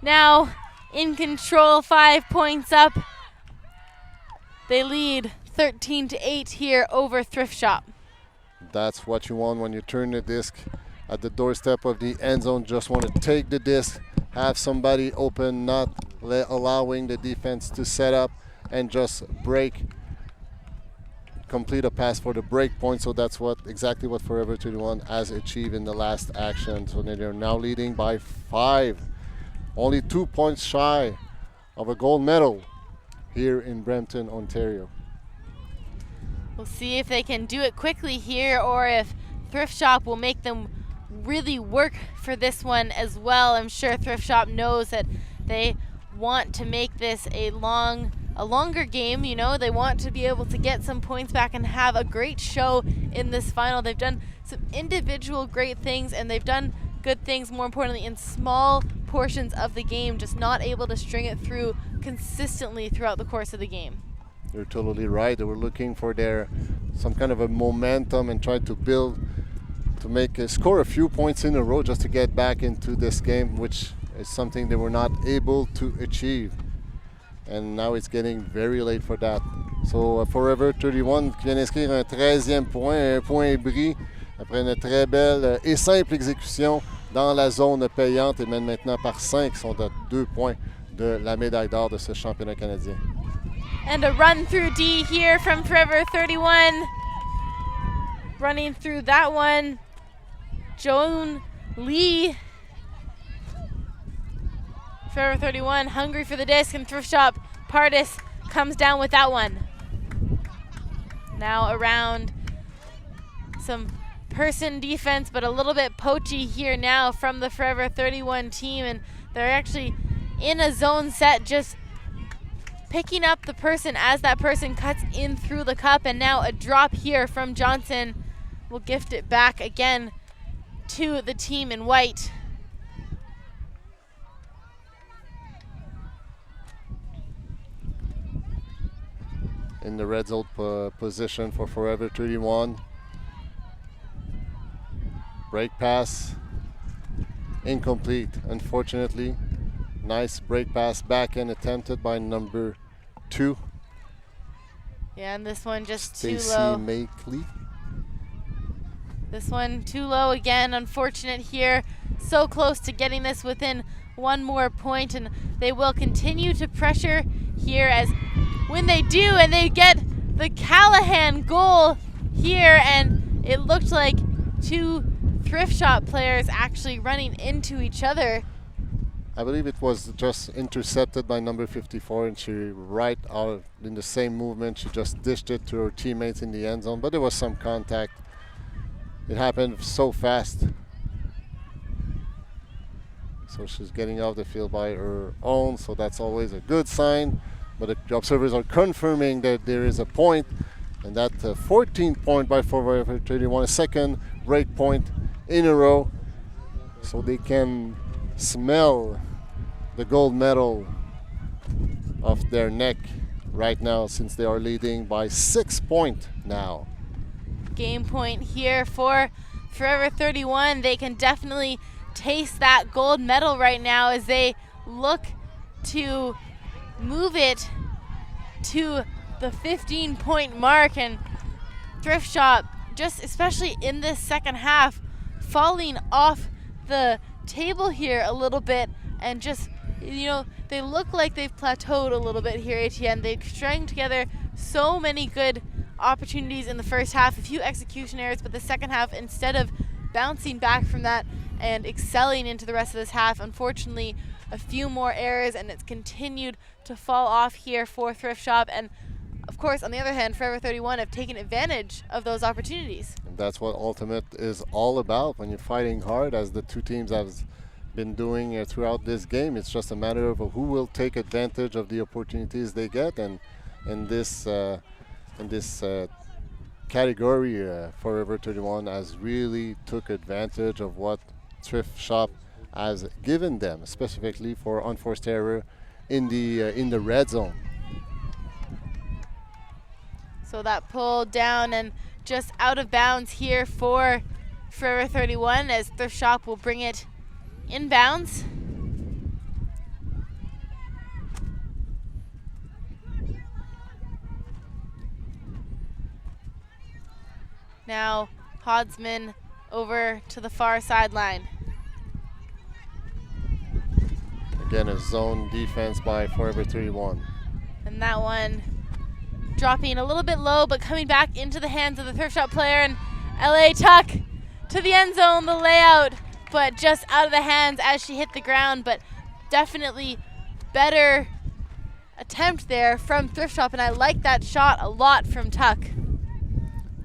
Now in control, 5 points up. They lead 13-8 here over Thrift Shop. That's what you want when you turn the disc at the doorstep of the end zone. Just want to take the disc, have somebody open, not allowing the defense to set up, and just complete a pass for the break point. So that's exactly what Forever 31 has achieved in the last action. So they're now leading by 5, only 2 points shy of a gold medal here in Brampton, Ontario. We'll see if they can do it quickly here, or if Thrift Shop will make them really work for this one as well. I'm sure Thrift Shop knows that they want to make this a longer game. You know, they want to be able to get some points back and have a great show in this final. They've done some individual great things, and they've done good things, more importantly, in small portions of the game, just not able to string it through consistently throughout the course of the game. You're totally right. They were looking for some kind of a momentum and try to build to score a few points in a row just to get back into this game, which is something they were not able to achieve. And now it's getting very late for that. So Forever 31 qui vient d'inscrire un 13e point, un point bris après une très belle et simple exécution dans la zone payante, et mène maintenant par 5, sont à 2 points de la médaille d'or de ce championnat canadien. And a run through D here from Forever 31. Running through that one, Joan Lee. Forever 31 hungry for the disc, and Thrift Shop Pardis comes down with that one. Now around some person defense, but a little bit poachy here now from the Forever 31 team, and they're actually in a zone set, just picking up the person as that person cuts in through the cup. And now a drop here from Johnson will gift it back again to the team in white. In the red zone position for Forever 31. Break pass, incomplete, unfortunately. Nice break pass back end attempted by number 2. Yeah, and this one just too Stacey low. Makeley. This one too low again, unfortunate here. So close to getting this within one more point, and they will continue to pressure here as when they do, and they get the Callahan goal here, and it looked like 2 Thrift Shop players actually running into each other. I believe it was just intercepted by number 54, and she right out in the same movement, she just dished it to her teammates in the end zone, but there was some contact. It happened so fast. So she's getting off the field by her own, so that's always a good sign. But the observers are confirming that there is a point, and that 14 point by Forever 31, a second break point in a row, so they can smell the gold medal off their neck right now, since they are leading by 6 points now. Game point here for Forever 31. They can definitely taste that gold medal right now as they look to move it to the 15-point mark, and Thrift Shop, just especially in this second half, falling off the table here a little bit, and just, you know, they look like they've plateaued a little bit here, Etienne. They've strung together so many good opportunities in the first half, a few execution errors, but the second half, instead of bouncing back from that and excelling into the rest of this half, unfortunately a few more errors, and it's continued to fall off here for Thrift Shop. And of course, on the other hand, Forever 31 have taken advantage of those opportunities. And that's what Ultimate is all about when you're fighting hard, as the two teams have been doing throughout this game. It's just a matter of who will take advantage of the opportunities they get, and in this category, Forever 31 has really took advantage of what Thrift Shop has given them, specifically for unforced error in the red zone. So that pulled down and just out of bounds here for Forever 31, as Thrift Shop will bring it inbounds. Now Hodsman over to the far sideline. Again, a zone defense by Forever 31. And that one dropping a little bit low, but coming back into the hands of the Thrift Shop player, and LA Tuck to the end zone, the layout, but just out of the hands as she hit the ground. But definitely better attempt there from Thrift Shop, and I like that shot a lot from Tuck.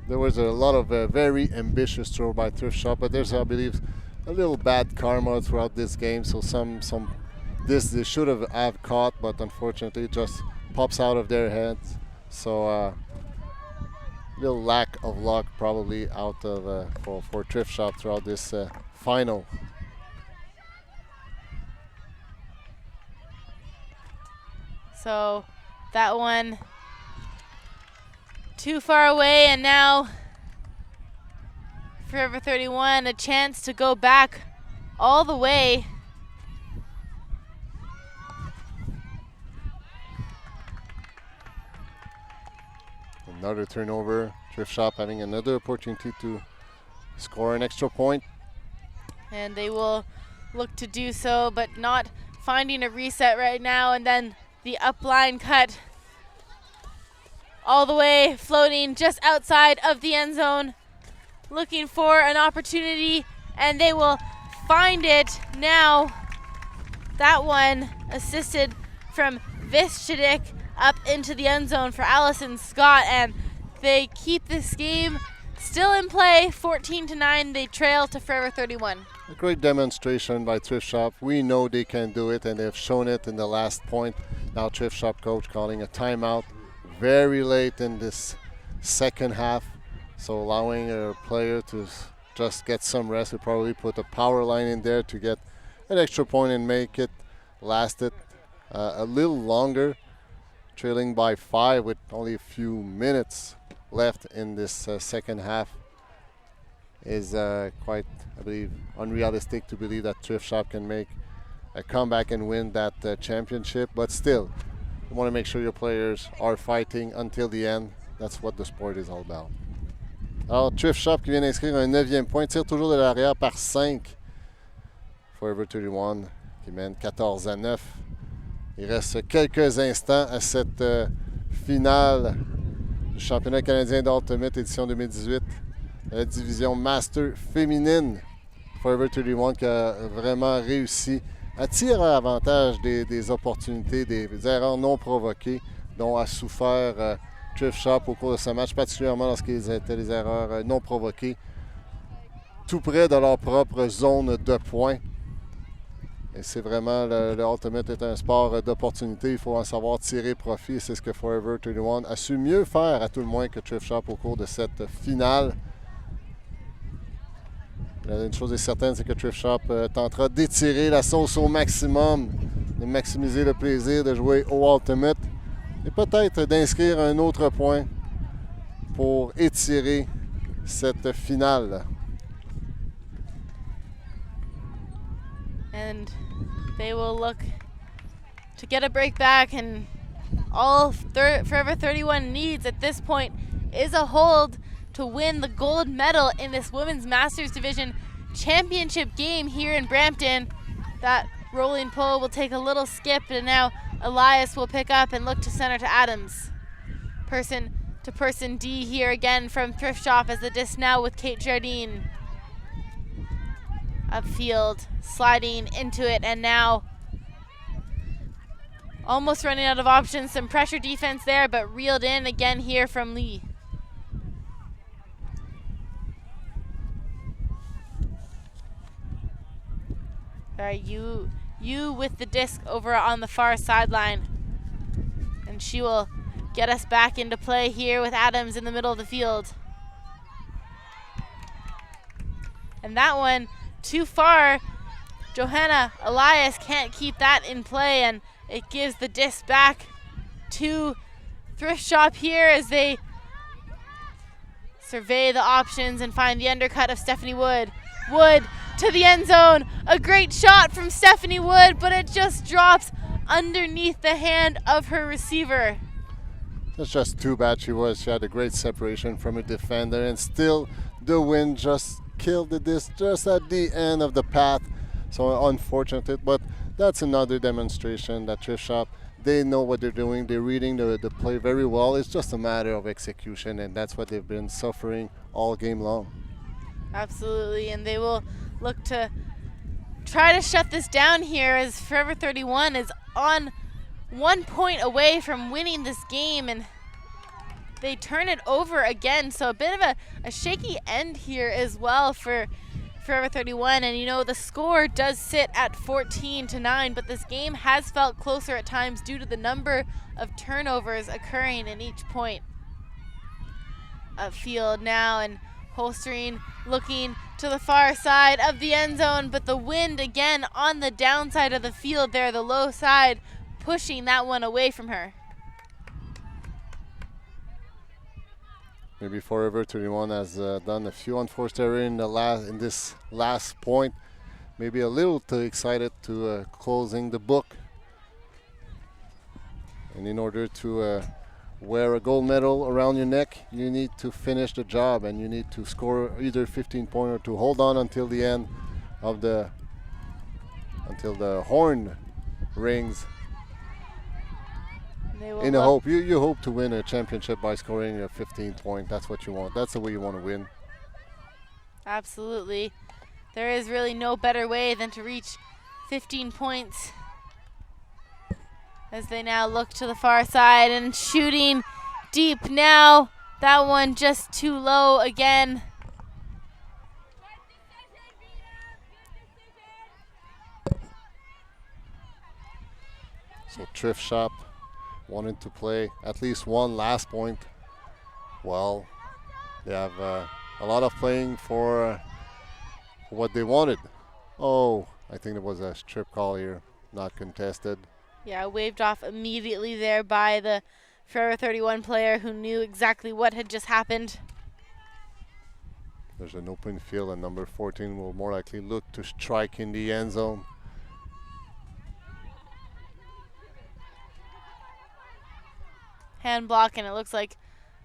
There was a lot of very ambitious throw by Thrift Shop, but there's, I believe, a little bad karma throughout this game. So some this they should have caught, but unfortunately it just pops out of their heads. So little lack of luck probably out of for Thrift Shop throughout this final. So that one too far away, and now Forever 31 a chance to go back all the way. Another turnover. Thrift Shop having another opportunity to score an extra point. And they will look to do so, but not finding a reset right now. And then the upline cut all the way, floating just outside of the end zone, looking for an opportunity, and they will find it now. That one assisted from Vischidik up into the end zone for Allison Scott, and they keep this game still in play. 14-9, they trail to Forever 31. A great demonstration by Thrift Shop. We know they can do it, and they've shown it in the last point. Now Thrift Shop coach calling a timeout very late in this second half, so allowing a player to just get some rest. We'll probably put a power line in there to get an extra point and make it last it a little longer. Trailing by 5 with only a few minutes left in this second half is quite, I believe, unrealistic to believe that Thrift Shop can make a comeback and win that championship. But still, you want to make sure your players are fighting until the end. That's what the sport is all about. Alors, Thrift Shop qui vient d'inscrire un 9e point, tire toujours de l'arrière par 5. Forever 31 qui mène 14-9. Il reste quelques instants à cette finale du championnat canadien d'Ultimate édition 2018, la division Master féminine. Forever 31 qui a vraiment réussi à tirer avantage des opportunités, des erreurs non provoquées dont a souffert Thrift Shop au cours de ce match, particulièrement lorsqu'ils étaient des erreurs non provoquées, tout près de leur propre zone de points. Et c'est vraiment, le Ultimate est un sport d'opportunité, il faut en savoir tirer profit. C'est ce que Forever 31 a su mieux faire, à tout le moins, que Thrift Shop au cours de cette finale. Une chose est certaine, c'est que Thrift Shop tentera d'étirer la sauce au maximum, de maximiser le plaisir de jouer au Ultimate et peut-être d'inscrire un autre point pour étirer cette finale. And they will look to get a break back, and all Forever 31 needs at this point is a hold to win the gold medal in this Women's Masters Division Championship game here in Brampton. That rolling pole will take a little skip, and now Elias will pick up and look to center to Adams. Person to person D here again from Thrift Shop as the disc now with Kate Jardine. Upfield, sliding into it, and now almost running out of options. Some pressure defense there, but reeled in again here from Lee. All right, you with the disc over on the far sideline, and she will get us back into play here with Adams in the middle of the field. And that one too far. Johanna Elias can't keep that in play, and it gives the disc back to Thrift Shop here as they survey the options and find the undercut of Stephanie Wood. Wood to the end zone. A great shot from Stephanie Wood, but it just drops underneath the hand of her receiver. That's just too bad. She had a great separation from her defender, and still the wind just killed the disc just at the end of the path. So unfortunate, but that's another demonstration that Thrift Shop, they know what they're doing. They're reading the play very well. It's just a matter of execution, and that's what they've been suffering all game long. Absolutely, and they will look to try to shut this down here as Forever 31 is on 1 point away from winning this game, and they turn it over again. So a bit of a shaky end here as well for Forever 31, and you know the score does sit at 14-9, but this game has felt closer at times due to the number of turnovers occurring in each point of field now, and Holstering looking to the far side of the end zone, but the wind again on the downside of the field there, the low side, pushing that one away from her. Maybe Forever 31 has done a few unforced errors in this last point. Maybe a little too excited to closing the book. And in order to wear a gold medal around your neck, you need to finish the job, and you need to score either 15 points or to hold on until the end of until the horn rings. In a hope, you hope to win a championship by scoring a 15 point. That's what you want. That's the way you want to win. Absolutely. There is really no better way than to reach 15 points. As they now look to the far side and shooting deep now. That one just too low again. So Thrift Shop wanted to play at least one last point. Well, they have a lot of playing for what they wanted. Oh, I think there was a strip call here, not contested. Yeah, waved off immediately there by the Forever 31 player who knew exactly what had just happened. There's an open field, and number 14 will more likely look to strike in the end zone. Hand block, and it looks like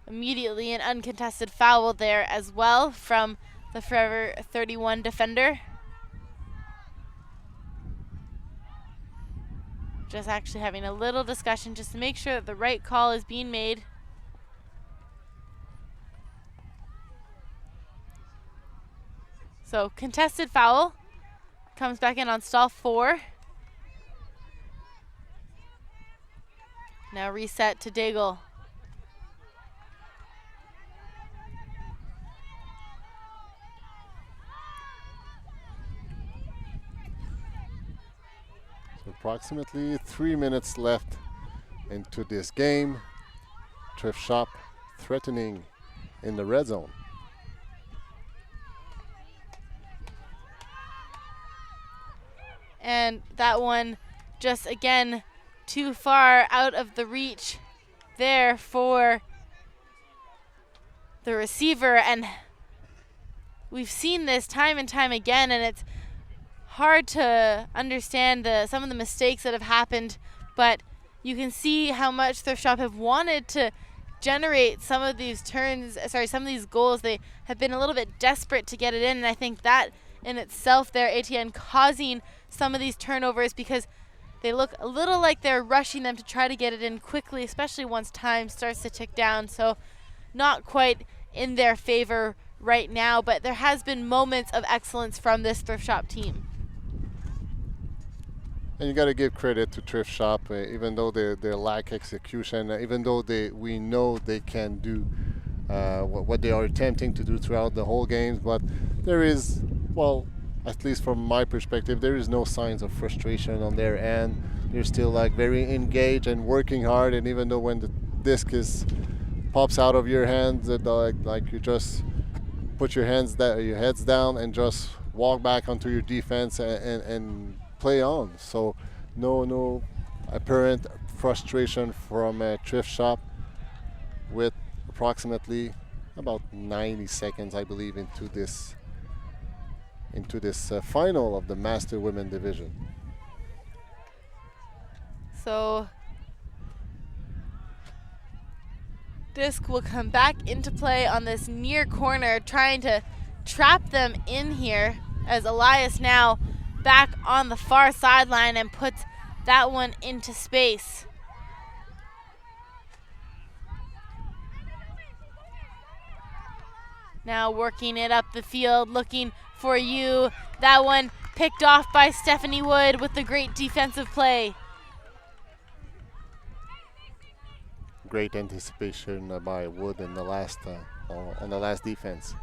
immediately an uncontested foul there as well from the Forever 31 defender. Just actually having a little discussion just to make sure that the right call is being made. So contested foul comes back in on stall 4. Now reset to Daigle. So approximately 3 minutes left into this game. Thrift Shop threatening in the red zone. And that one just again too far out of the reach there for the receiver, and we've seen this time and time again, and it's hard to understand some of the mistakes that have happened, but you can see how much Thrift Shop have wanted to generate some of these some of these goals. They have been a little bit desperate to get it in, and I think that in itself there, Etienne, causing some of these turnovers, because they look a little like they're rushing them to try to get it in quickly, especially once time starts to tick down. So not quite in their favor right now, but there has been moments of excellence from this Thrift Shop team. And you got to give credit to Thrift Shop, even though they lack execution, even though we know they can do what they are attempting to do throughout the whole games, but there is, well, at least from my perspective, there is no signs of frustration on their end. They're still like very engaged and working hard, and even though when the disc pops out of your hands, like you just put your heads down and just walk back onto your defense and play on. So no apparent frustration from Thrift Shop, with approximately about 90 seconds, I believe, into this final of the Master Women Division. So disc will come back into play on this near corner, trying to trap them in here, as Elias now back on the far sideline and puts that one into space. Now working it up the field, looking for you. That one picked off by Stephanie Wood with the great defensive play. Great anticipation by Wood in the last on the last defense.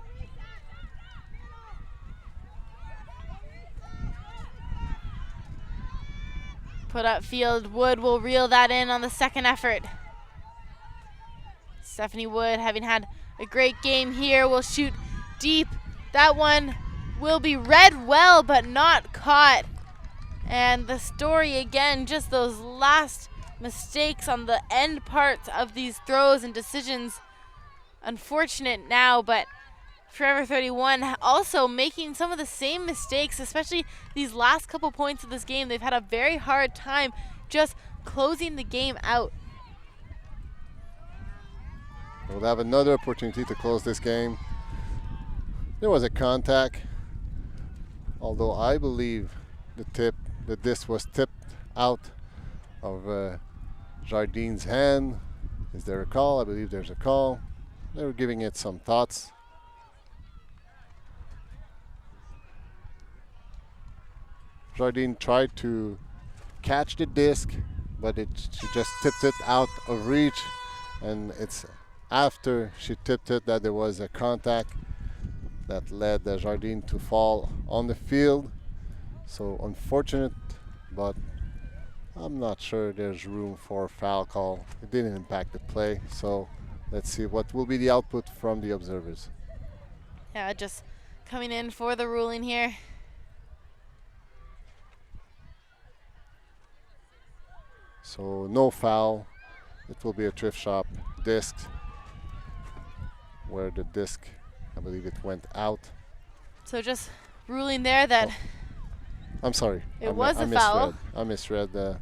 Put up field. Wood will reel that in on the second effort. Stephanie Wood, having had a great game here, will shoot deep. That one will be read well, but not caught. And the story again, just those last mistakes on the end parts of these throws and decisions. Unfortunate now, but Forever 31 also making some of the same mistakes, especially these last couple points of this game. They've had a very hard time just closing the game out. We'll have another opportunity to close this game. There was a contact, although I believe the disc was tipped out of Jardine's hand. Is there a call? I believe there's a call. They were giving it some thoughts. Jardine tried to catch the disc, but she just tipped it out of reach, and it's after she tipped it that there was a contact that led the Jardine to fall on the field. So unfortunate, but I'm not sure there's room for a foul call. It didn't impact the play, so let's see what will be the output from the observers. Yeah, just coming in for the ruling here. So no foul. It will be a thrift shop disc, where the disc, I believe it went out. So just ruling there that I'm sorry. It was a foul. I misread the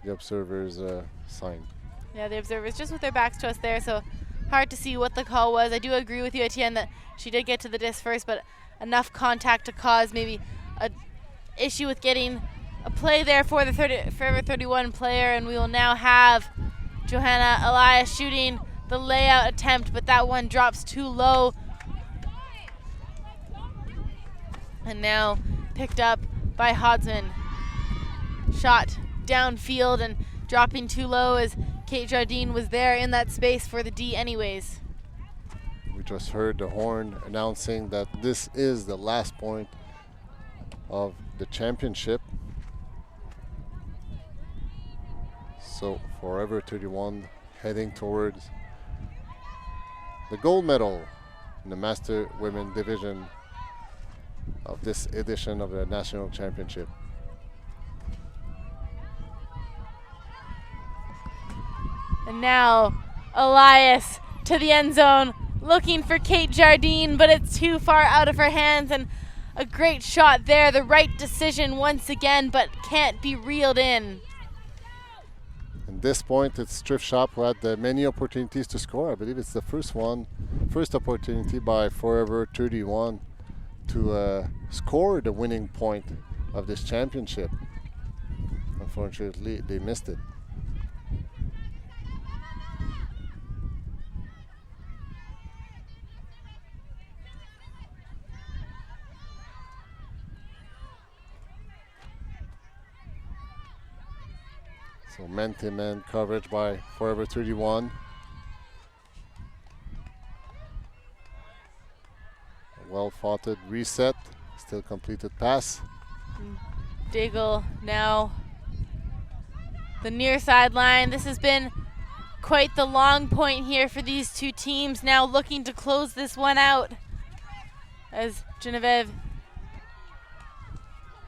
observer's sign. Yeah, the observers just with their backs to us there, so hard to see what the call was. I do agree with you, Etienne, that she did get to the disc first, but enough contact to cause maybe a issue with getting a play there for the Forever 31 player, and we will now have Johanna Elias shooting the layout attempt, but that one drops too low. And now picked up by Hodsman. Shot downfield and dropping too low as Kate Jardine was there in that space for the D anyways. We just heard the horn announcing that this is the last point of the championship. So Forever 31 heading towards the gold medal in the Master Women Division of this edition of the National Championship. And now Elias to the end zone, looking for Kate Jardine, but it's too far out of her hands, and a great shot there. The right decision once again, but can't be reeled in. At this point, it's Thrift Shop who had many opportunities to score. I believe it's the first opportunity by Forever 31 to score the winning point of this championship. Unfortunately, they missed it. So man-to-man coverage by Forever 31. A well-foughted reset, still completed pass. Daigle now the near sideline. This has been quite the long point here for these two teams, now looking to close this one out. As Genevieve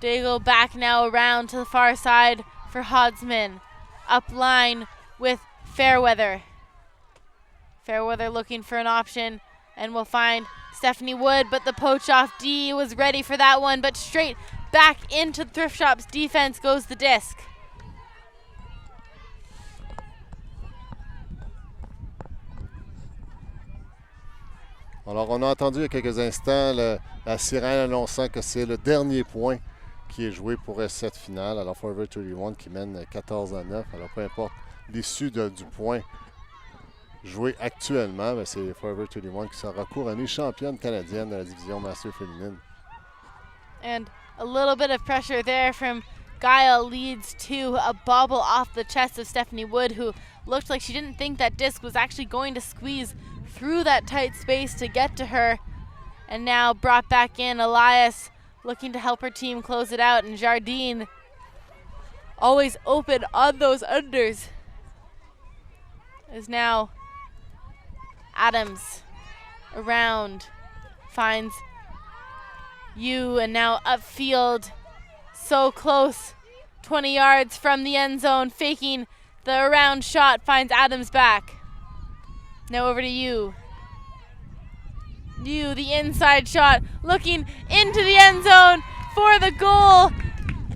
Daigle back now around to the far side for Hodsman. Up line with Fairweather. Fairweather looking for an option and will find Stephanie Wood, but the poach off D was ready for that one, but straight back into Thrift Shop's defense goes the disc. Alors on a entendu il y a quelques instants la sirène annonçant que c'est le dernier point qui est joué pour cette finale. Alors Forever 31 qui mène 14-9. Alors peu importe l'issue du point joué actuellement, mais c'est Forever 31 qui sera couronnée championne canadienne de la division Master féminine. And a little bit of pressure there from Guile leads to a bobble off the chest of Stephanie Wood, who looked like she didn't think that disc was actually going to squeeze through that tight space to get to her. And now brought back in Elias, looking to help her team close it out, and Jardine always open on those unders. Is now Adams around, finds you, and now upfield, so close, 20 yards from the end zone, faking the around shot, finds Adams back. Now over to you. You, the inside shot, looking into the end zone for the goal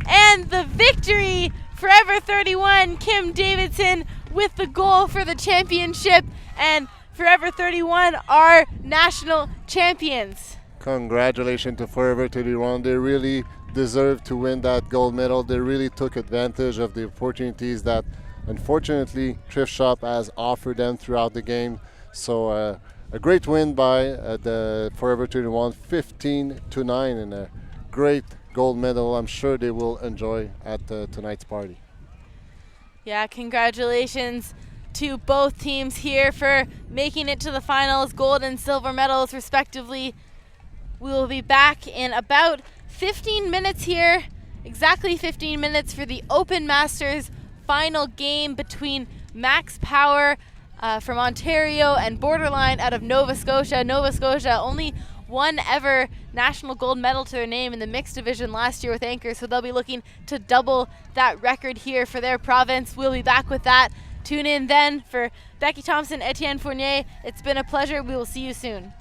and the victory. Forever 31, Kim Davidson with the goal for the championship, and Forever 31 are national champions. Congratulations to Forever 31. They really deserve to win that gold medal. They really took advantage of the opportunities that unfortunately Thrift Shop has offered them throughout the game. So a great win by the Forever 31, 15-9, and a great gold medal I'm sure they will enjoy at tonight's party. Yeah, congratulations to both teams here for making it to the finals, gold and silver medals respectively. We will be back in about 15 minutes here, exactly 15 minutes for the Open Masters final game between Max Power from Ontario and Borderline out of Nova Scotia. Nova Scotia, only one ever national gold medal to their name in the mixed division last year with Anchor, so they'll be looking to double that record here for their province. We'll be back with that. Tune in then. For Becky Thompson, Etienne Fournier, it's been a pleasure. We will see you soon.